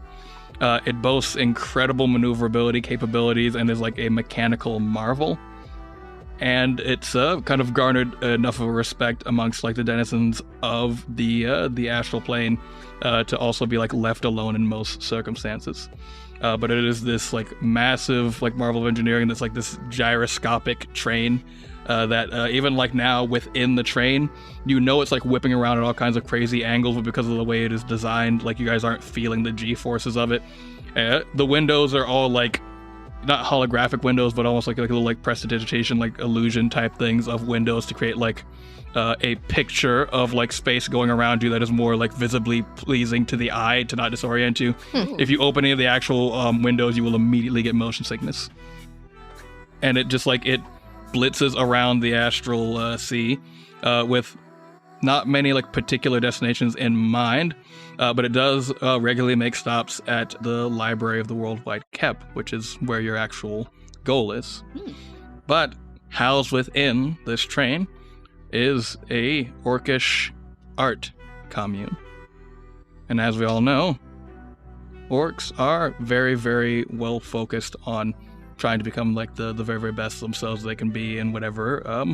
It boasts incredible maneuverability capabilities and is like a mechanical marvel. And it's kind of garnered enough of a respect amongst like the denizens of the astral plane to also be like left alone in most circumstances. But it is this like massive like marvel of engineering that's like this gyroscopic train that even like now within the train, you know it's like whipping around at all kinds of crazy angles, but because of the way it is designed, like you guys aren't feeling the G-forces of it. The windows are all like not holographic windows, but almost like a little like prestidigitation, like illusion type things of windows to create like a picture of like space going around you that is more like visibly pleasing to the eye to not disorient you. If you open any of the actual windows, you will immediately get motion sickness. And it just like it blitzes around the astral sea with not many like particular destinations in mind, but it does regularly make stops at the Library of the Worldwide Kep, which is where your actual goal is. But housed within this train is a orcish art commune. And as we all know, orcs are very, very well focused on trying to become like the very, very best themselves they can be in whatever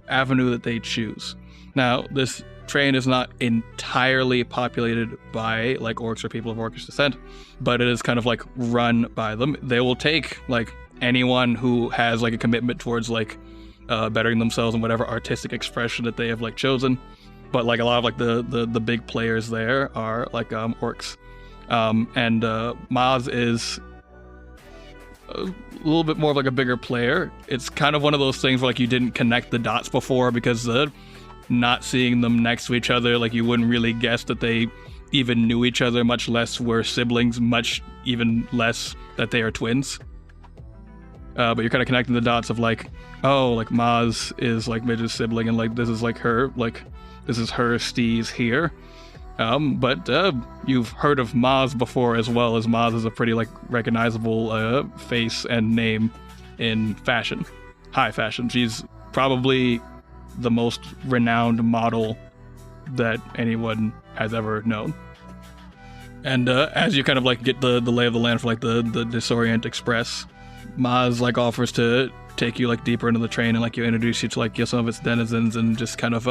avenue that they choose. Now, this train is not entirely populated by like orcs or people of orcish descent, but it is kind of like run by them. They will take like anyone who has like a commitment towards like bettering themselves in whatever artistic expression that they have like chosen. But like a lot of like the big players there are like orcs. And Maz is a little bit more of like a bigger player. It's kind of one of those things where like you didn't connect the dots before because not seeing them next to each other, like you wouldn't really guess that they even knew each other, much less were siblings, much even less that they are twins. But you're kind of connecting the dots of like, oh, like Maz is like Midge's sibling, and like this is like her, like this is her steez here. But you've heard of Maz before as well, as Maz is a pretty like recognizable face and name in fashion, high fashion. She's probably the most renowned model that anyone has ever known. And as you kind of like get the lay of the land for like the Disorient Express, Maz like offers to take you like deeper into the train and like you introduce you to like some of its denizens and just kind of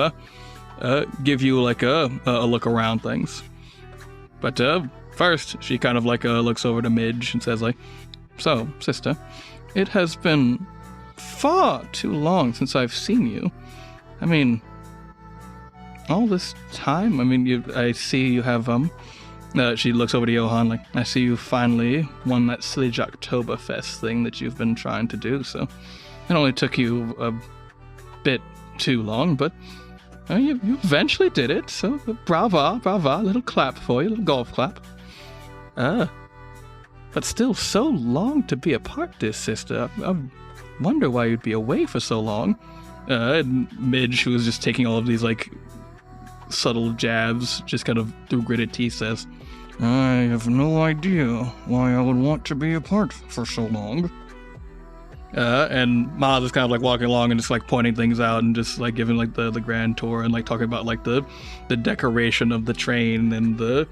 give you like a look around things. But first she kind of like looks over to Midge and says like, "So, sister, it has been far too long since I've seen you. I mean, all this time, I mean, I see you have She looks over to Johan like, I see you finally won that silly Jocktoberfest thing that you've been trying to do, so it only took you a bit too long, but you eventually did it, so brava, little clap for you, little golf clap. But still so long to be apart, dear sister. I wonder why you'd be away for so long. And Midge, who was just taking all of these, like, subtle jabs, just kind of through gritted teeth says, I have no idea why I would want to be apart for so long. And Maz is kind of like walking along and just like pointing things out and just like giving like the grand tour and like talking about like the decoration of the train and the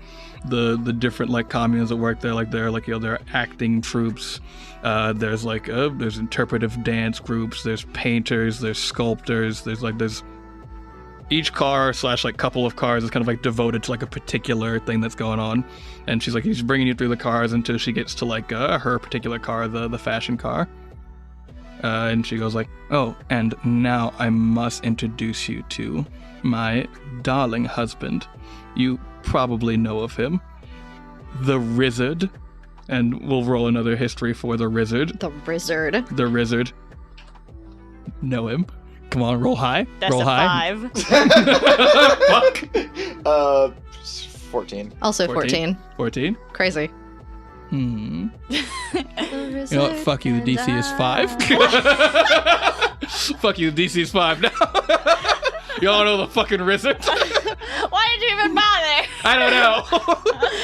different like communes that work there. Like they're like, there are acting troops. There's like there's interpretive dance groups. There's painters. There's sculptors. There's each car / like couple of cars is kind of like devoted to like a particular thing that's going on. And she's like, he's bringing you through the cars until she gets to like her particular car, the fashion car. And she goes like, oh, and now I must introduce you to my darling husband. You probably know of him. The Rizzard. And we'll roll another history for the Rizzard. The Rizzard. The Rizzard. Know him. Come on, roll high. That's roll a high. 5. Fuck. 14. Also 14. 14? Crazy. You know what? Fuck you, the DC is 5. Fuck you, the DC is 5 now. Y'all know the fucking Rizzard? Why did you even bother? I don't know.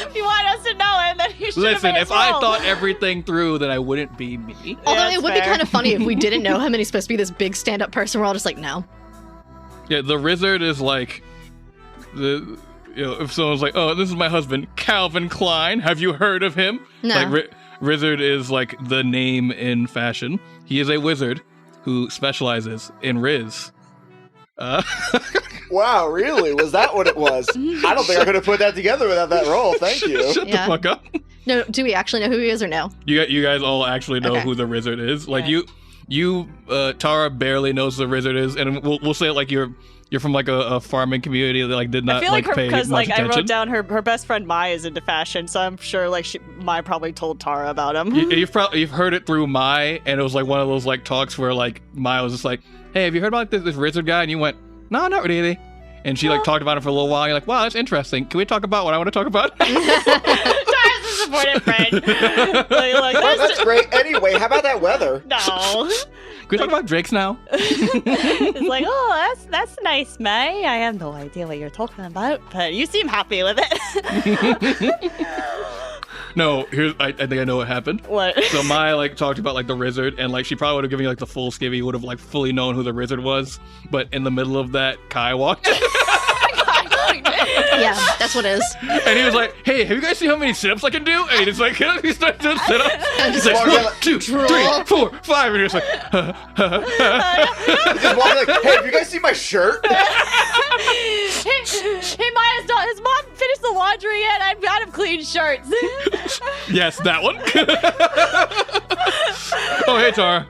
If you want us to know him, then you should Listen, have if I thought everything through, then I wouldn't be me. Although that's it would be fair. kind of funny if we didn't know him and he's supposed to be this big stand-up person. We're all just like, no. Yeah, the Rizzard is like if someone's like, oh, this is my husband, Calvin Klein. Have you heard of him? No. Like, Rizzard is like the name in fashion. He is a wizard who specializes in Riz. Wow, really? Was that what it was? I don't think I could have put that together without that roll. Thank you. Shut Yeah. the fuck up. No, do we actually know who he is or no? You guys all actually know Okay. who the Rizzard is. Like Yeah. you Tara barely knows who the Rizzard is, and we'll say it like you're from like a farming community that like did not I feel like her pay because much like I attention. wrote down her best friend Mai is into fashion, so I'm sure like Mai probably told Tara about him. You've heard it through Mai, and it was like one of those like talks where like Mai was just like, hey, have you heard about this Rizzard guy? And you went, no, not really. And she like talked about it for a little while. You're like, wow, that's interesting. Can we talk about what I want to talk about? Tara's a supportive friend. like, Oh, that's great. Anyway, how about that weather? no. Can we talk about Drakes now? It's like, oh, that's nice, May. I have no idea what you're talking about, but you seem happy with it. No, I think I know what happened. What? So Mai like talked about like the Rizzard, and like she probably would have given you like the full skivvy, would have like fully known who the Rizzard was. But in the middle of that, Kai walked, Yeah, that's what it is. and he was like, "Hey, have you guys seen how many sit-ups I can do?" And he's like, he started doing sit-ups. And He's just like, walking 1, 2, 3, 4, 5, and you're just like, Just walking like, hey, have you guys seen my shirt? Hey, Maya's not. His mom finished the laundry yet. I'm out of clean shirts. yes, that one. Oh, hey, Tara.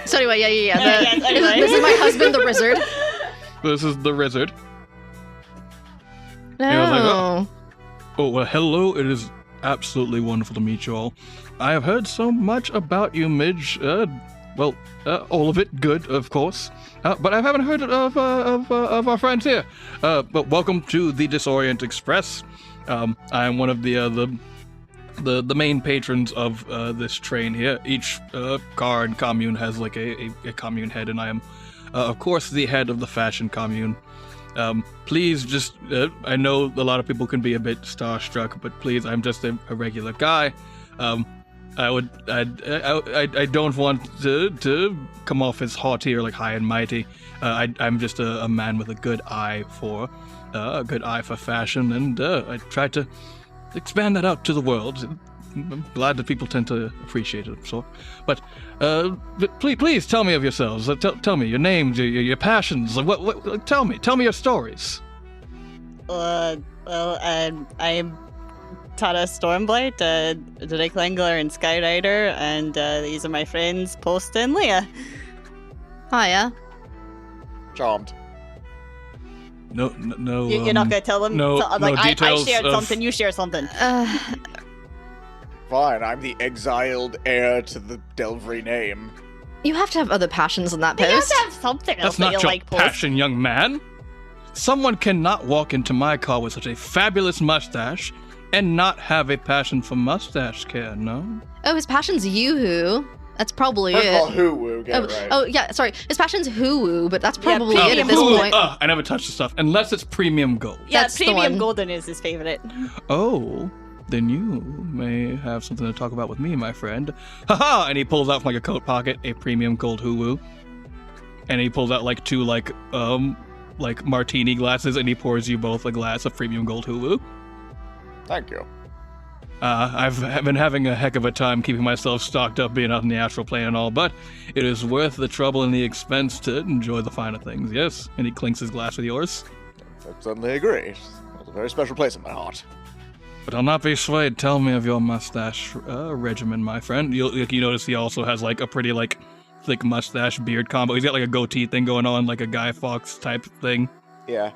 So anyway, yeah. Yes, anyway. This is my husband, the Rizzard. This is the Rizzard. No. I was like, Oh, well, hello. It is absolutely wonderful to meet you all. I have heard so much about you, Midge. All of it good, of course. But I haven't heard of our friends here. But welcome to the Disorient Express. I am one of the main patrons of this train here. Each car and commune has like a commune head, and I am, of course, the head of the fashion commune. Please just, I know a lot of people can be a bit starstruck, but please, I'm just a regular guy. I don't want to come off as haughty or like high and mighty. I'm just a man with a good eye for fashion, and I try to expand that out to the world. I'm glad that people tend to appreciate it, so. But please tell me of yourselves. Tell me your names, your passions. What? Tell me your stories. I'm Tara Stormblight, Drake Langler, and Skyrider, and these are my friends Post and Leah. Hiya. Charmed. No. You're not gonna tell them? no details I shared of- something, you share something. Fine, I'm the exiled heir to the Delvery name. You have to have other passions in that You have post. to have something else That's that not you your like, Post. passion, young man. Someone cannot walk into my car with such a fabulous mustache and not have a passion for mustache care, no? Oh, his passion's Yoo-hoo. That's probably First it. of all, who get it right. Oh, yeah, sorry. His passion's Hoo-woo, but that's probably Yeah, it at this Ooh, point. I never touch the stuff unless it's premium gold. Yeah, That's the Premium one. Golden is his favorite. Oh, then you may have something to talk about with me, my friend. Haha! And he pulls out from like a coat pocket a premium gold hoo-woo. And he pulls out like two like martini glasses, and he pours you both a glass of premium gold hoo-woo. Thank you. I've been having a heck of a time keeping myself stocked up being out in the astral plane and all, but it is worth the trouble and the expense to enjoy the finer things, yes? And he clinks his glass with yours. I certainly agree. It's a very special place in my heart. But I'll not be swayed. Tell me of your mustache regimen, my friend. You notice he also has like a pretty like thick mustache beard combo. He's got like a goatee thing going on, like a Guy Fawkes type thing. Yeah.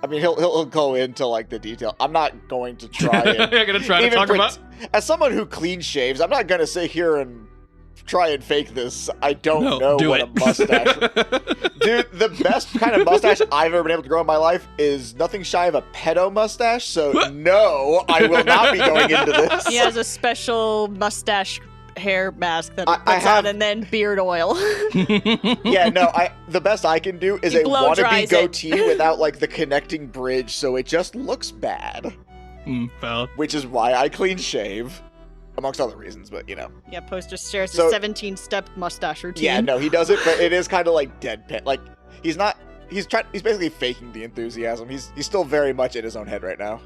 I mean, he'll go into like the detail. I'm not going to try and You're gonna try to even talk about. as someone who clean shaves, I'm not gonna sit here and try and fake this. I don't know do what it. a mustache. Dude, the best kind of mustache I've ever been able to grow in my life is nothing shy of a pedo mustache. So no, I will not be going into this. He has a special mustache hair mask that I puts have- on, and then beard oil. Yeah, no, the best I can do is He a blow wannabe dries it. goatee without like the connecting bridge, so it just looks bad. Valid. Which is why I clean shave, amongst other reasons, but you know. Yeah, Post just shares So- his 17-step mustache routine. Yeah, no, he does it, but it is kind of like deadpan. Like he's basically faking the enthusiasm. He's still very much in his own head right now.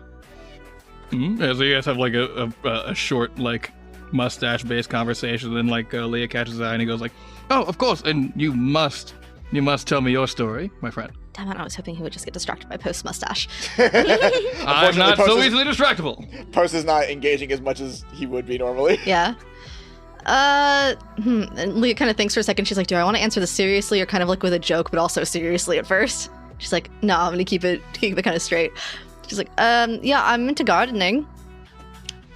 Yeah, so you guys have like a short like mustache-based conversation, and like Leah catches his eye and he goes like, "Oh, of course, and you must tell me your story, my friend." Damn it, I was hoping he would just get distracted by Post's mustache. I'm not Post so is- easily distractible. Post is not engaging as much as he would be normally. Yeah. And Leah kind of thinks for a second. She's like, do I want to answer this seriously or kind of like with a joke, but also seriously at first? She's like, no, I'm going to keep it kind of straight. She's like, yeah, I'm into gardening.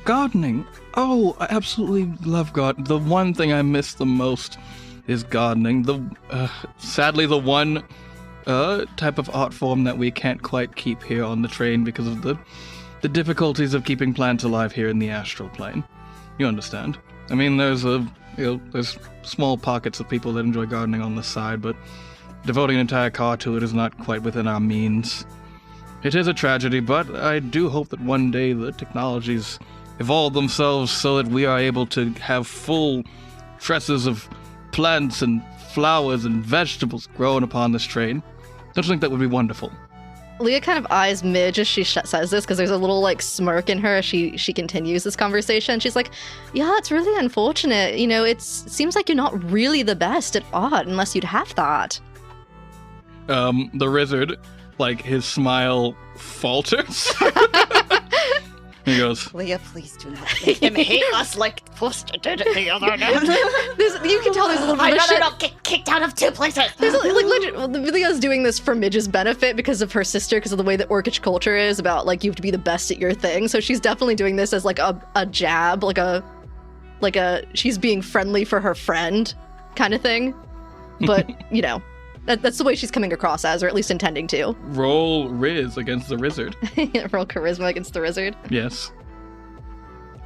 Gardening. Oh, I absolutely love gardening. The one thing I miss the most is gardening. Sadly, the one type of art form that we can't quite keep here on the train because of the difficulties of keeping plants alive here in the astral plane. You understand? I mean, there's small pockets of people that enjoy gardening on the side, but devoting an entire car to it is not quite within our means. It is a tragedy, but I do hope that one day the technologies evolve themselves so that we are able to have full tresses of plants and flowers and vegetables growing upon this train. Don't you think that would be wonderful? Leah kind of eyes Midge as she says this because there's a little like smirk in her as she continues this conversation. She's like, yeah, it's really unfortunate. You know, it seems like you're not really the best at art unless you'd have that. The wizard, like, his smile falters. He goes, Leah, please do not make him hate us like Post did it the other day. You can tell there's a little bit of shit. not get kicked out of 2 places. There's like legit, Leah's doing this for Midge's benefit because of her sister, because of the way that orcish culture is about like you have to be the best at your thing. So she's definitely doing this as like a jab, like a she's being friendly for her friend kind of thing. But you know, that's the way she's coming across as, or at least intending to. roll Riz against the wizard. Roll charisma against the wizard. Yes.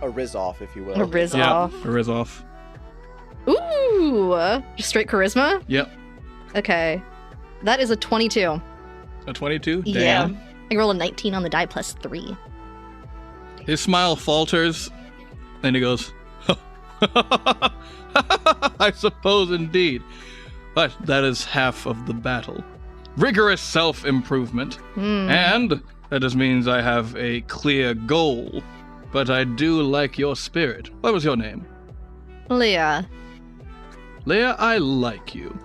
A riz off, if you will. Or Riz Yeah, off. a Riz off. Ooh, just straight charisma. Yep. Okay, that is a 22. A 22? Yeah. Damn. I roll a 19 on the die plus 3. His smile falters, and he goes, I suppose indeed. But that is half of the battle. Rigorous self-improvement. And that just means I have a clear goal. But I do like your spirit. What was your name? Leah. Leah, I like you.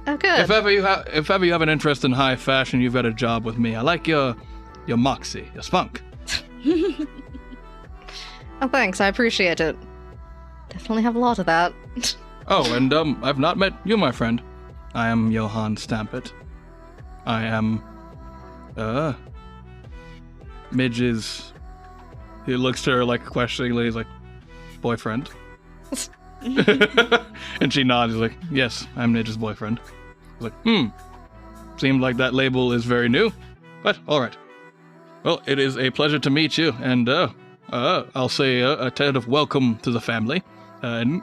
Oh, good. If ever you have an interest in high fashion, you've got a job with me. I like your moxie, your spunk. Oh, thanks. I appreciate it. Definitely have a lot of that. Oh, and I've not met you, my friend. I am Johann Stampet. I am Midge is... He looks to her, like, questioningly. He's like, boyfriend? And she nods. He's like, yes, I'm Midge's boyfriend. He's like, seemed like that label is very new, but all right. Well, it is a pleasure to meet you, and I'll say a tentative welcome to the family. And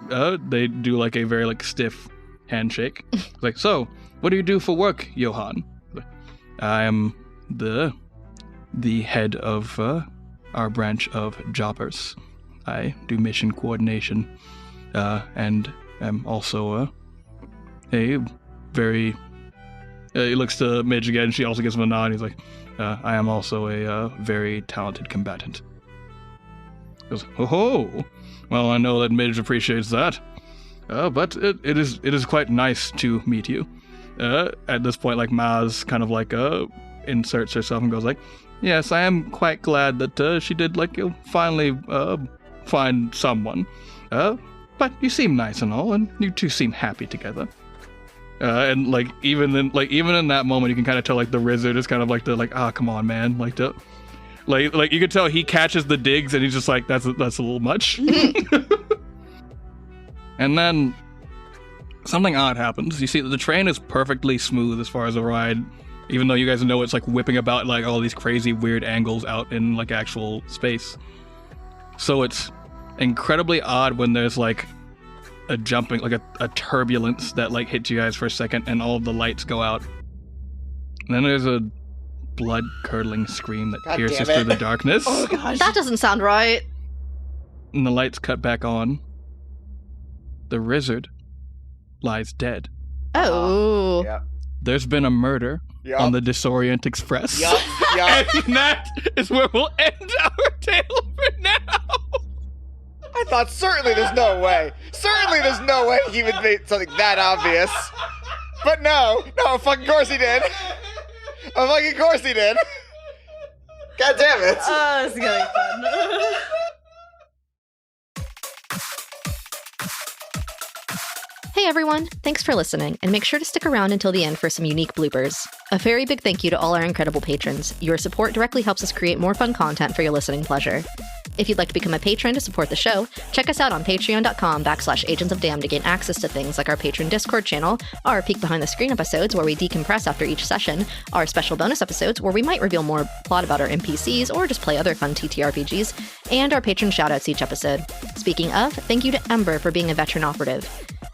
they do like a very like stiff handshake. Like, so, what do you do for work, Johan? I am the head of our branch of jobbers. I do mission coordination, and am also a very... he looks to Midge again, she also gives him a nod, he's like, I am also a very talented combatant. He goes, oh, well, I know that Midge appreciates that, but it is quite nice to meet you. At this point, like, Maz kind of like inserts herself and goes like, yes, I am quite glad that she did like finally find someone. But you seem nice and all, and you two seem happy together. And like even in that moment, you can kind of tell like the wizard is kind of like come on, man, like you can tell he catches the digs and he's just like that's a little much. And then something odd happens. You see that the train is perfectly smooth as far as a ride, even though you guys know it's like whipping about like all these crazy weird angles out in like actual space. So it's incredibly odd when there's like a jumping, like a turbulence that like hits you guys for a second and all of the lights go out. And then there's a blood-curdling scream that pierces through the darkness. Oh gosh. That doesn't sound right. And the lights cut back on. The wizard lies dead. Oh. Yeah. There's been a murder on the Disorient Express. Yup. And that is where we'll end our tale for now. I thought certainly there's no way he would make something that obvious. But no, fucking course he did. Oh, fucking course he did. God damn it. Oh, this is gonna be fun. Hey everyone, thanks for listening, and make sure to stick around until the end for some unique bloopers. A very big thank you to all our incredible patrons. Your support directly helps us create more fun content for your listening pleasure. If you'd like to become a patron to support the show, check us out on patreon.com/agentsofdamned to gain access to things like our patron Discord channel, our peek behind the screen episodes where we decompress after each session, our special bonus episodes where we might reveal more plot about our NPCs or just play other fun TTRPGs, and our patron shoutouts each episode. Speaking of, thank you to Eymbr for being a veteran operative.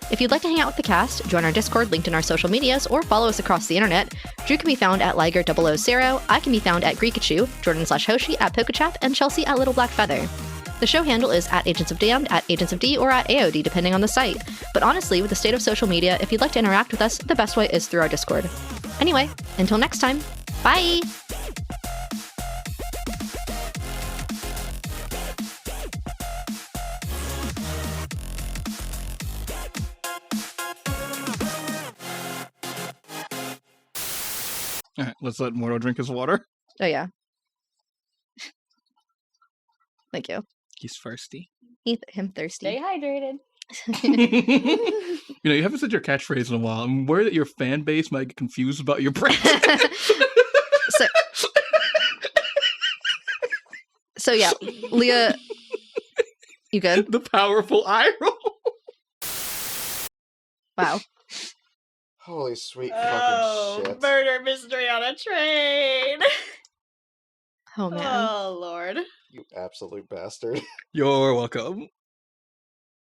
If you'd like to hang out with the cast, join our Discord linked in our social medias, or follow us across the internet, Drew can be found at Liger000, I can be found at Greekachu, Jordan/Hoshi at Pokachap, and Chelsea at Little Black Feather. The show handle is at agentsofdamned, at agentsofd, or at AOD, depending on the site. But honestly, with the state of social media, if you'd like to interact with us, the best way is through our Discord. Anyway, until next time, bye! All right, let's let Mordo drink his water. Oh yeah. Thank you. He's thirsty. Eat him thirsty. Stay hydrated. You know, you haven't said your catchphrase in a while. I'm worried that your fan base might get confused about your brand. So yeah, Leah, you good? The powerful eye roll. Wow. Holy sweet Oh, fucking shit. murder mystery on a train. Oh man. Oh, Lord. You absolute bastard. You're welcome.